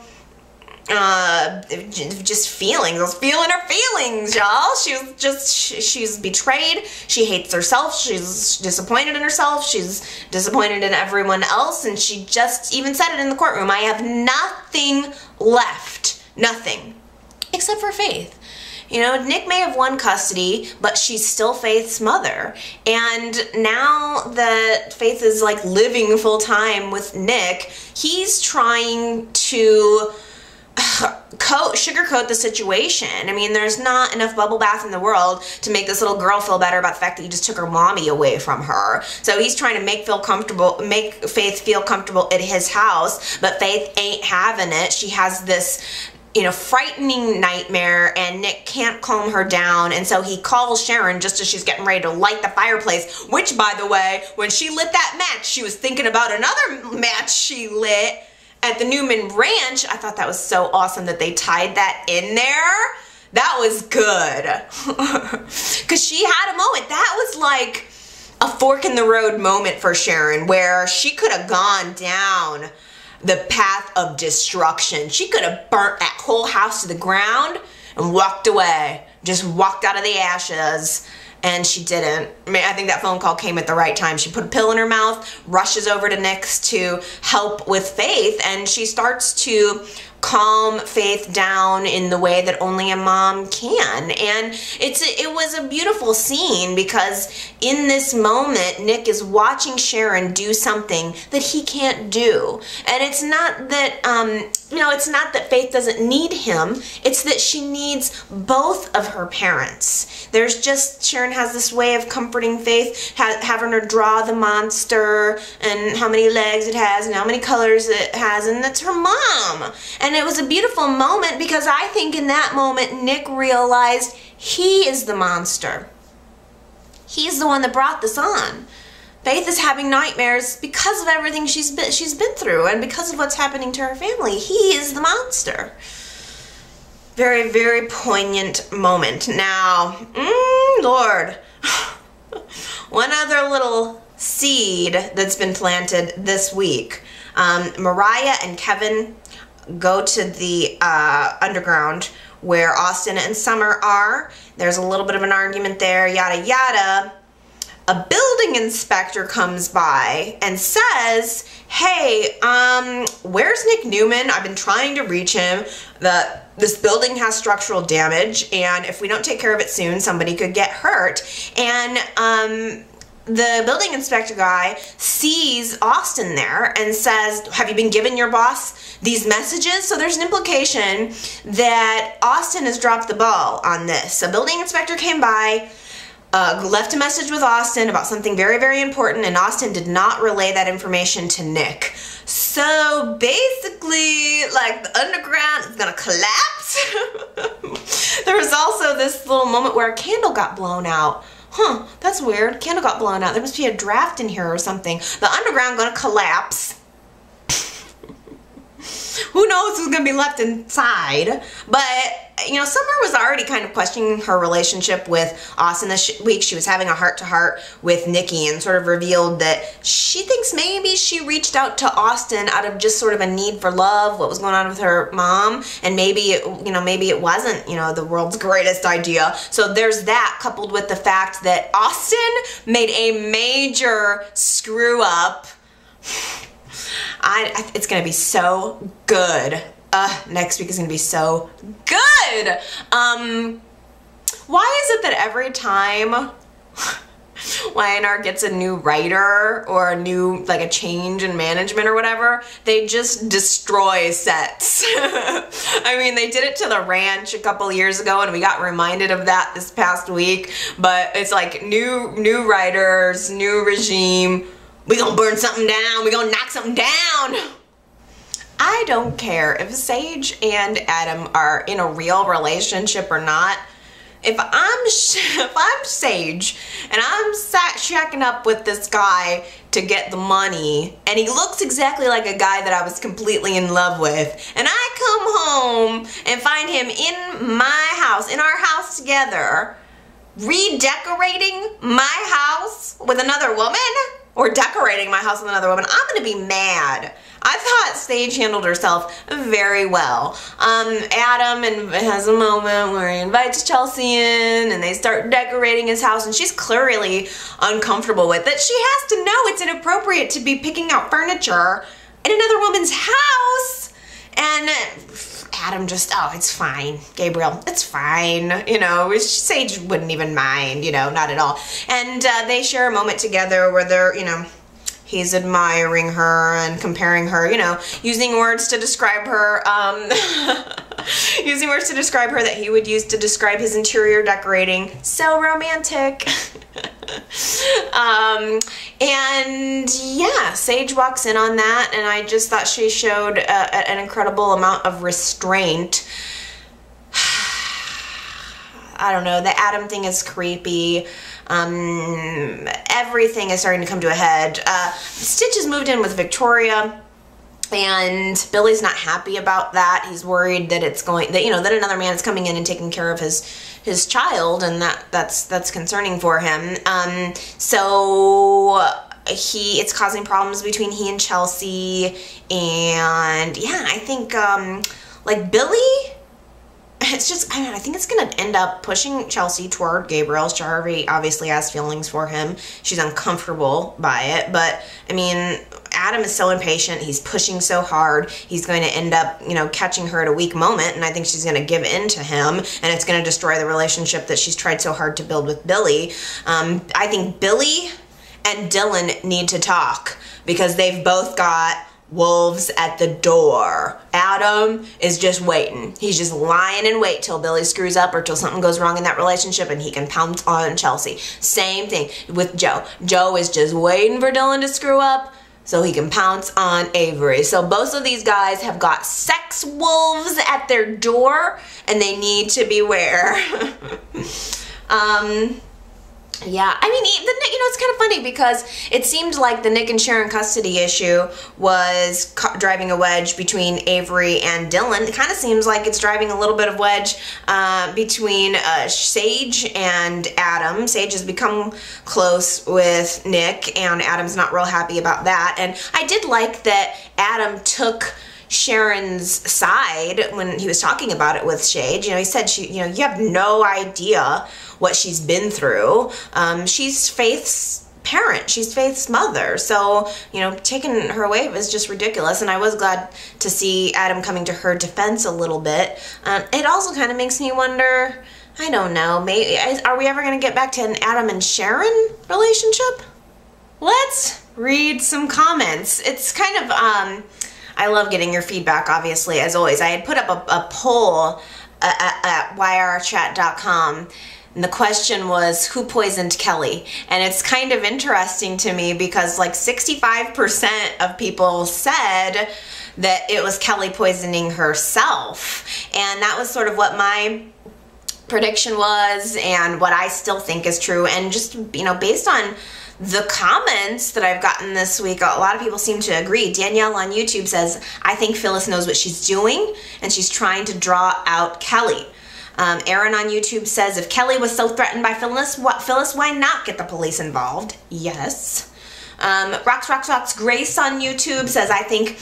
Speaker 1: just feelings. I was feeling her feelings, y'all. She's betrayed. She hates herself. She's disappointed in herself. She's disappointed in everyone else. And she just even said it in the courtroom. I have nothing left. Nothing. Except for Faith. You know, Nick may have won custody, but she's still Faith's mother. And now that Faith is like living full time with Nick, he's trying to sugarcoat the situation. I mean, there's not enough bubble bath in the world to make this little girl feel better about the fact that you just took her mommy away from her. So he's trying to make Faith feel comfortable at his house, but Faith ain't having it. She has this, you know, frightening nightmare, and Nick can't calm her down, and so he calls Sharon just as she's getting ready to light the fireplace, which, by the way, when she lit that match, she was thinking about another match she lit at the Newman Ranch. I thought that was so awesome that they tied that in there. That was good. Because she had a moment. That was like a fork in the road moment for Sharon, where she could have gone down the path of destruction. She could have burnt that whole house to the ground and walked away. Just walked out of the ashes. And she didn't. I mean, I think that phone call came at the right time. She put a pill in her mouth, rushes over to Nick's to help with Faith, and she starts to calm Faith down in the way that only a mom can. And it was a beautiful scene, because in this moment, Nick is watching Sharon do something that he can't do. And it's not that, you know, it's not that Faith doesn't need him. It's that she needs both of her parents. There's just, Sharon has this way of comforting Faith, having her draw the monster and how many legs it has and how many colors it has, and that's her mom. And it was a beautiful moment, because I think in that moment Nick realized he is the monster. He's the one that brought this on. Faith is having nightmares because of everything she's been through, and because of what's happening to her family. He is the monster. Very, very poignant moment. Now, Lord, one other little seed that's been planted this week. Mariah and Kevin go to the underground where Austin and Summer are. There's a little bit of an argument there, yada yada. A building inspector comes by and says, hey, where's Nick Newman? I've been trying to reach him. This building has structural damage, and if we don't take care of it soon, somebody could get hurt. And the building inspector guy sees Austin there and says, have you been giving your boss these messages? So there's an implication that Austin has dropped the ball on this. So building inspector came by, left a message with Austin about something very, very important, and Austin did not relay that information to Nick. So basically, like, the underground is gonna collapse. There was also this little moment where a candle got blown out. Huh, that's weird. Candle got blown out. There must be a draft in here or something. The underground gonna collapse. Who knows who's gonna be left inside? But, you know, Summer was already kind of questioning her relationship with Austin this week. She was having a heart-to-heart with Nikki and sort of revealed that she thinks maybe she reached out to Austin out of just sort of a need for love, what was going on with her mom, and maybe it, you know, maybe it wasn't, you know, the world's greatest idea. So there's that, coupled with the fact that Austin made a major screw-up. It's gonna be so good. Next week is gonna be so good. Why is it that every time YNR gets a new writer or a new, like, a change in management or whatever, they just destroy sets? I mean, they did it to the ranch a couple years ago, and we got reminded of that this past week. But it's like new writers, new regime. We gonna burn something down. We gonna knock something down. I don't care if Sage and Adam are in a real relationship or not. If I'm Sage and I'm shacking up with this guy to get the money, and he looks exactly like a guy that I was completely in love with, and I come home and find him in my house, in our house together, redecorating my house with another woman, or decorating my house with another woman, I'm gonna be mad. I thought Sage handled herself very well. Adam has a moment where he invites Chelsea in and they start decorating his house, and she's clearly uncomfortable with it. She has to know it's inappropriate to be picking out furniture in another woman's house. And Adam just, oh, it's fine, Gabriel, it's fine, you know, Sage wouldn't even mind, you know, not at all. And they share a moment together where they're, you know, he's admiring her and comparing her, you know, using words to describe her, using words to describe her that he would use to describe his interior decorating. So romantic. And yeah, Sage walks in on that, and I just thought she showed an incredible amount of restraint. I don't know, the Adam thing is creepy. Everything is starting to come to a head. Stitch has moved in with Victoria, and Billy's not happy about that. He's worried that it's going, that, you know, that another man is coming in and taking care of his child, and that's concerning for him. So it's causing problems between he and Chelsea, and yeah, I think like Billy, it's just, I mean, I think it's gonna end up pushing Chelsea toward Gabriel. Charlie obviously has feelings for him. She's uncomfortable by it, but I mean, Adam is so impatient. He's pushing so hard. He's going to end up, you know, catching her at a weak moment, and I think she's going to give in to him, and it's going to destroy the relationship that she's tried so hard to build with Billy. I think Billy and Dylan need to talk, because they've both got wolves at the door. Adam is just waiting. He's just lying in wait till Billy screws up or till something goes wrong in that relationship, and he can pounce on Chelsea. Same thing with Joe. Joe is just waiting for Dylan to screw up so he can pounce on Avery. So both of these guys have got sex wolves at their door, and they need to beware. Yeah, I mean, you know, it's kind of funny because it seemed like the Nick and Sharon custody issue was driving a wedge between Avery and Dylan. It kind of seems like it's driving a little bit of wedge between Sage and Adam. Sage has become close with Nick, and Adam's not real happy about that. And I did like that Adam took Sharon's side when he was talking about it with Sage. You know, he said, you know, you have no idea what she's been through. She's Faith's parent. She's Faith's mother. So, you know, taking her away was just ridiculous. And I was glad to see Adam coming to her defense a little bit. It also kind of makes me wonder, I don't know, maybe, are we ever going to get back to an Adam and Sharon relationship? let's read some comments. It's kind of, I love getting your feedback, obviously, as always. I had put up a poll at yrchat.com, and the question was, who poisoned Kelly? And it's kind of interesting to me because like 65% of people said that it was Kelly poisoning herself. And that was sort of what my prediction was and what I still think is true. And just, you know, based on the comments that I've gotten this week, a lot of people seem to agree. Danielle on YouTube says, I think Phyllis knows what she's doing and she's trying to draw out Kelly. Aaron on YouTube says, if Kelly was so threatened by Phyllis, why not get the police involved? Yes. Rocks Grace on YouTube says, I think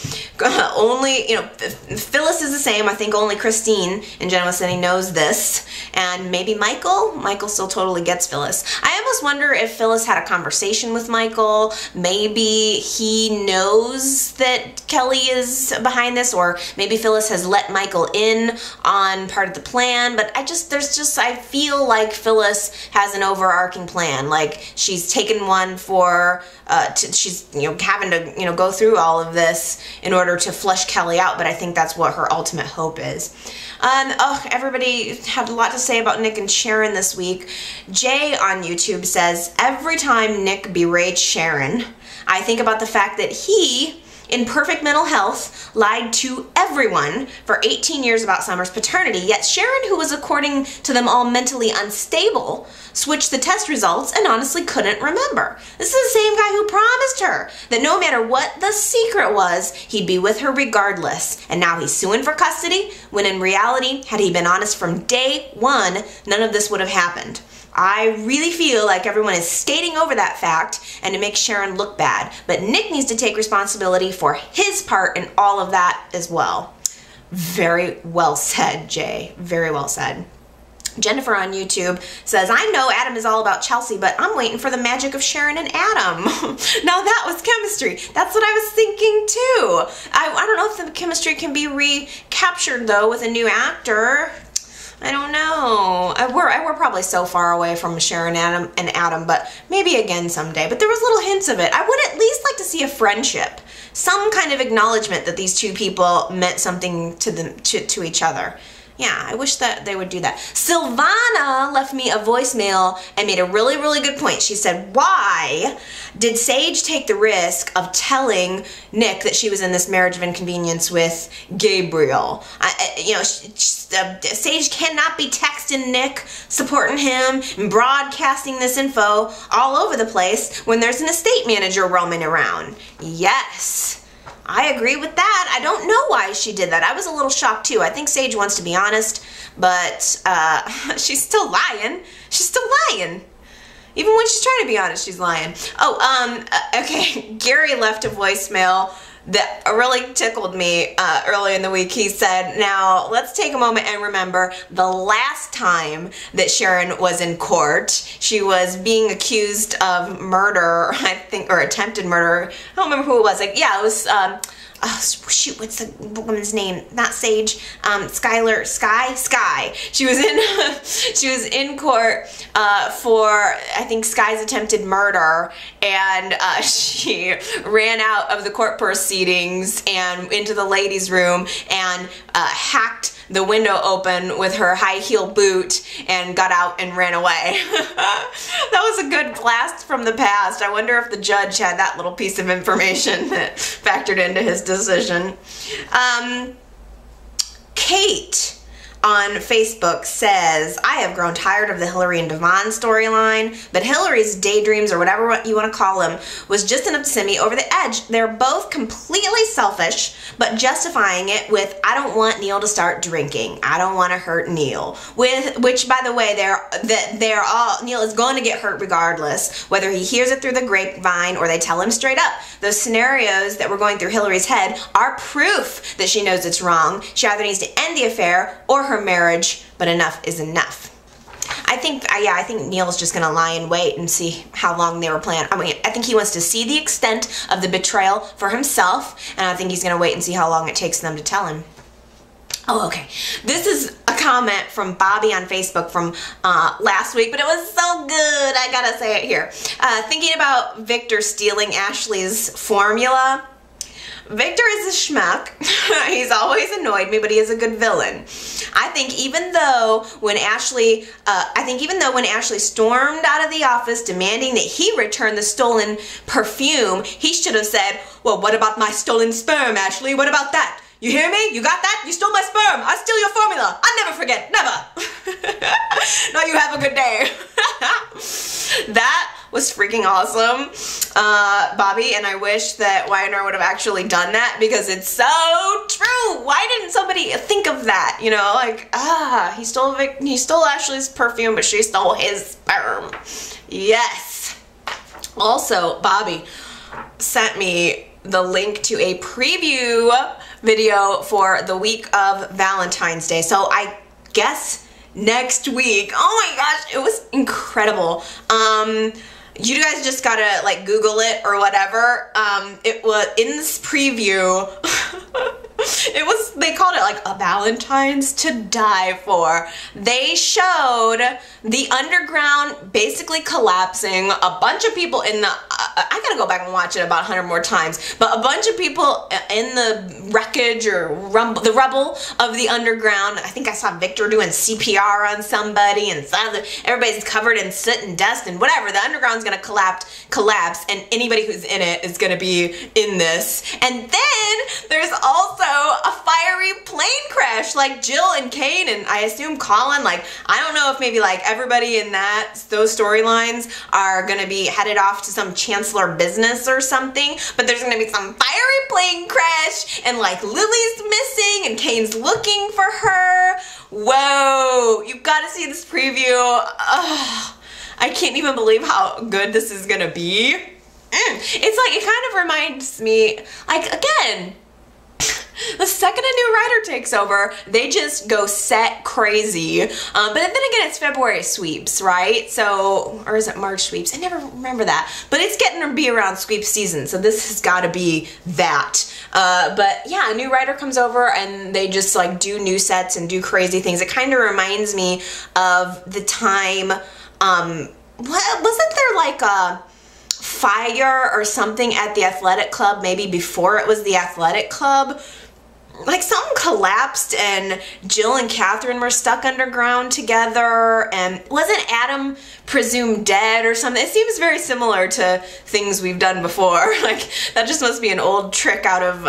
Speaker 1: only, you know, Phyllis is the same. I think only Christine in Genoa City knows this. And maybe Michael still totally gets Phyllis. I almost wonder if Phyllis had a conversation with Michael. Maybe he knows that Kelly is behind this, or maybe Phyllis has let Michael in on part of the plan. But I feel like Phyllis has an overarching plan. Like she's taken one for, she's, you know, having to, you know, go through all of this in order to flush Kelly out, but I think that's what her ultimate hope is. Everybody had a lot to say about Nick and Sharon this week. Jay on YouTube says, every time Nick berates Sharon, I think about the fact that he, in perfect mental health, lied to everyone for 18 years about Summer's paternity, yet Sharon, who was according to them all mentally unstable, switched the test results and honestly couldn't remember. This is the same guy who promised her that no matter what the secret was, he'd be with her regardless. And now he's suing for custody, when in reality, had he been honest from day one, none of this would have happened. I really feel like everyone is skating over that fact and it makes Sharon look bad. But Nick needs to take responsibility for his part in all of that as well. Very well said, Jay. Very well said. Jennifer on YouTube says, I know Adam is all about Chelsea, but I'm waiting for the magic of Sharon and Adam. Now that was chemistry. That's what I was thinking too. I don't know if the chemistry can be recaptured though with a new actor. I don't know. We're probably so far away from Sharon and Adam, but maybe again someday. But there was little hints of it. I would at least like to see a friendship. Some kind of acknowledgement that these two people meant something to them, to each other. Yeah, I wish that they would do that. Silvana left me a voicemail and made a really, really good point. She said, why did Sage take the risk of telling Nick that she was in this marriage of inconvenience with Gabriel? Sage cannot be texting Nick, supporting him, and broadcasting this info all over the place when there's an estate manager roaming around. Yes. I agree with that. I don't know why she did that. I was a little shocked too. I think Sage wants to be honest, but she's still lying. She's still lying. Even when she's trying to be honest, she's lying. Okay. Gary left a voicemail that really tickled me early in the week. He said, now let's take a moment and remember the last time that Sharon was in court. She was being accused of murder, I think, or attempted murder. I don't remember who it was. Like, yeah, it was, shoot, what's the woman's name? Not Sage, Skylar, Sky. She was in court for, I think, Sky's attempted murder, and she ran out of the court proceedings and into the ladies' room and hacked the window open with her high heel boot and got out and ran away. That was a good blast from the past. I wonder if the judge had that little piece of information that factored into his decision. Kate on Facebook says, I have grown tired of the Hillary and Devon storyline, but Hillary's daydreams, or whatever you want to call them, was just enough to send me over the edge. They're both completely selfish, but justifying it with, I don't want Neil to start drinking. I don't want to hurt Neil. Which, by the way, Neil is going to get hurt regardless, whether he hears it through the grapevine or they tell him straight up. Those scenarios that were going through Hillary's head are proof that she knows it's wrong. She either needs to end the affair or her marriage, but enough is enough. I think Neil's just gonna lie in wait and see how long they were planning. I mean, I think he wants to see the extent of the betrayal for himself, and I think he's gonna wait and see how long it takes them to tell him. Oh, okay. This is a comment from Bobby on Facebook from last week, but it was so good, I gotta say it here. Thinking about Victor stealing Ashley's formula. Victor is a schmuck. He's always annoyed me, but he is a good villain. I think even though when Ashley stormed out of the office demanding that he return the stolen perfume, he should have said, "Well, what about my stolen sperm, Ashley? What about that? You hear me? You got that? You stole my sperm. I steal your formula. I never forget. Never." No, you have a good day. That was freaking awesome, Bobby, and I wish that Y&R would have actually done that because it's so true. Why didn't somebody think of that? You know, like, he stole Ashley's perfume, but she stole his sperm. Yes. Also, Bobby sent me the link to a preview video for the week of Valentine's Day. So I guess next week, oh my gosh, it was incredible. You guys just gotta like Google it or whatever. It was in this preview. They called it like a Valentine's to die for. They showed the underground basically collapsing, a bunch of people in the, I gotta go back and watch it about 100 more times, but a bunch of people in the wreckage or the rubble of the underground. I think I saw Victor doing CPR on somebody, and everybody's covered in soot and dust and whatever. The underground's gonna collapse, and anybody who's in it is gonna be in this. And then there's also a fiery plane crash, like Jill and Kane, and I assume Colin. Like, I don't know if maybe like everybody in those storylines are gonna be headed off to some Chancellor business or something, but there's gonna be some fiery plane crash, and like Lily's missing and Kane's looking for her. Whoa, you gotta see this preview. Ugh, I can't even believe how good this is gonna be. It's like, it kind of reminds me, like, again, the second a new writer takes over, they just go set crazy. But then again, it's February sweeps, right? So, or is it March sweeps? I never remember that. But it's getting to be around sweep season, so this has got to be that. But yeah, a new writer comes over and they just like do new sets and do crazy things. It kind of reminds me of the time, wasn't there like a fire or something at the athletic club, maybe before it was the athletic club? Like something collapsed and Jill and Catherine were stuck underground together, and wasn't Adam presumed dead or something? It seems very similar to things we've done before. Like, that just must be an old trick out of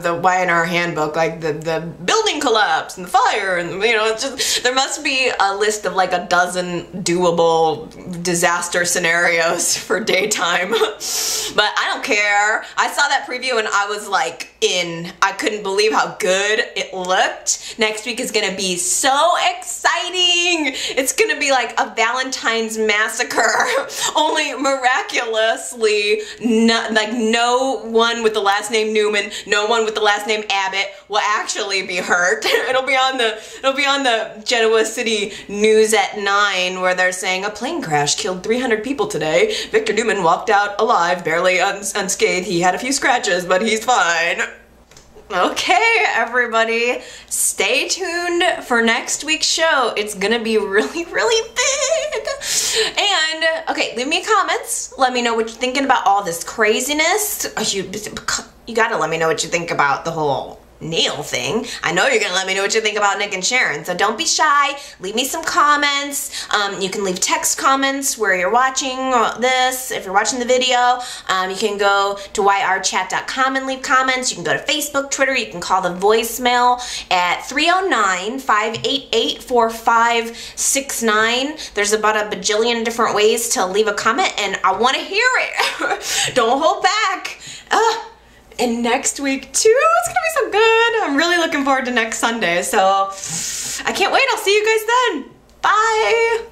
Speaker 1: the Y&R handbook, like the building collapse and the fire, and you know, it's just, there must be a list of like a dozen doable disaster scenarios for daytime. But I don't care. I saw that preview and I was like I couldn't believe how good it looked. Next week is gonna be so exciting. It's gonna be like a Valentine's massacre, only miraculously no one with the last name Newman, no one with the last name Abbott will actually be hurt. It'll be on the Genoa City News at 9, where they're saying a plane crash killed 300 people today. Victor Newman walked out alive, barely unscathed. He had a few scratches, but he's fine. Okay, everybody, stay tuned for next week's show. It's gonna be really, really big. And, okay, leave me comments. Let me know what you're thinking about all this craziness. You gotta let me know what you think about the whole Neil thing. I know you're gonna let me know what you think about Nick and Sharon, so don't be shy. Leave me some comments. You can leave text comments where you're watching this. If you're watching the video, you can go to yrchat.com and leave comments. You can go to Facebook, Twitter. You can call the voicemail at 309-588-4569. There's about a bajillion different ways to leave a comment, and I want to hear it. Don't hold back. And next week too, it's gonna be so good. I'm really looking forward to next Sunday, so I can't wait. I'll see you guys then. Bye.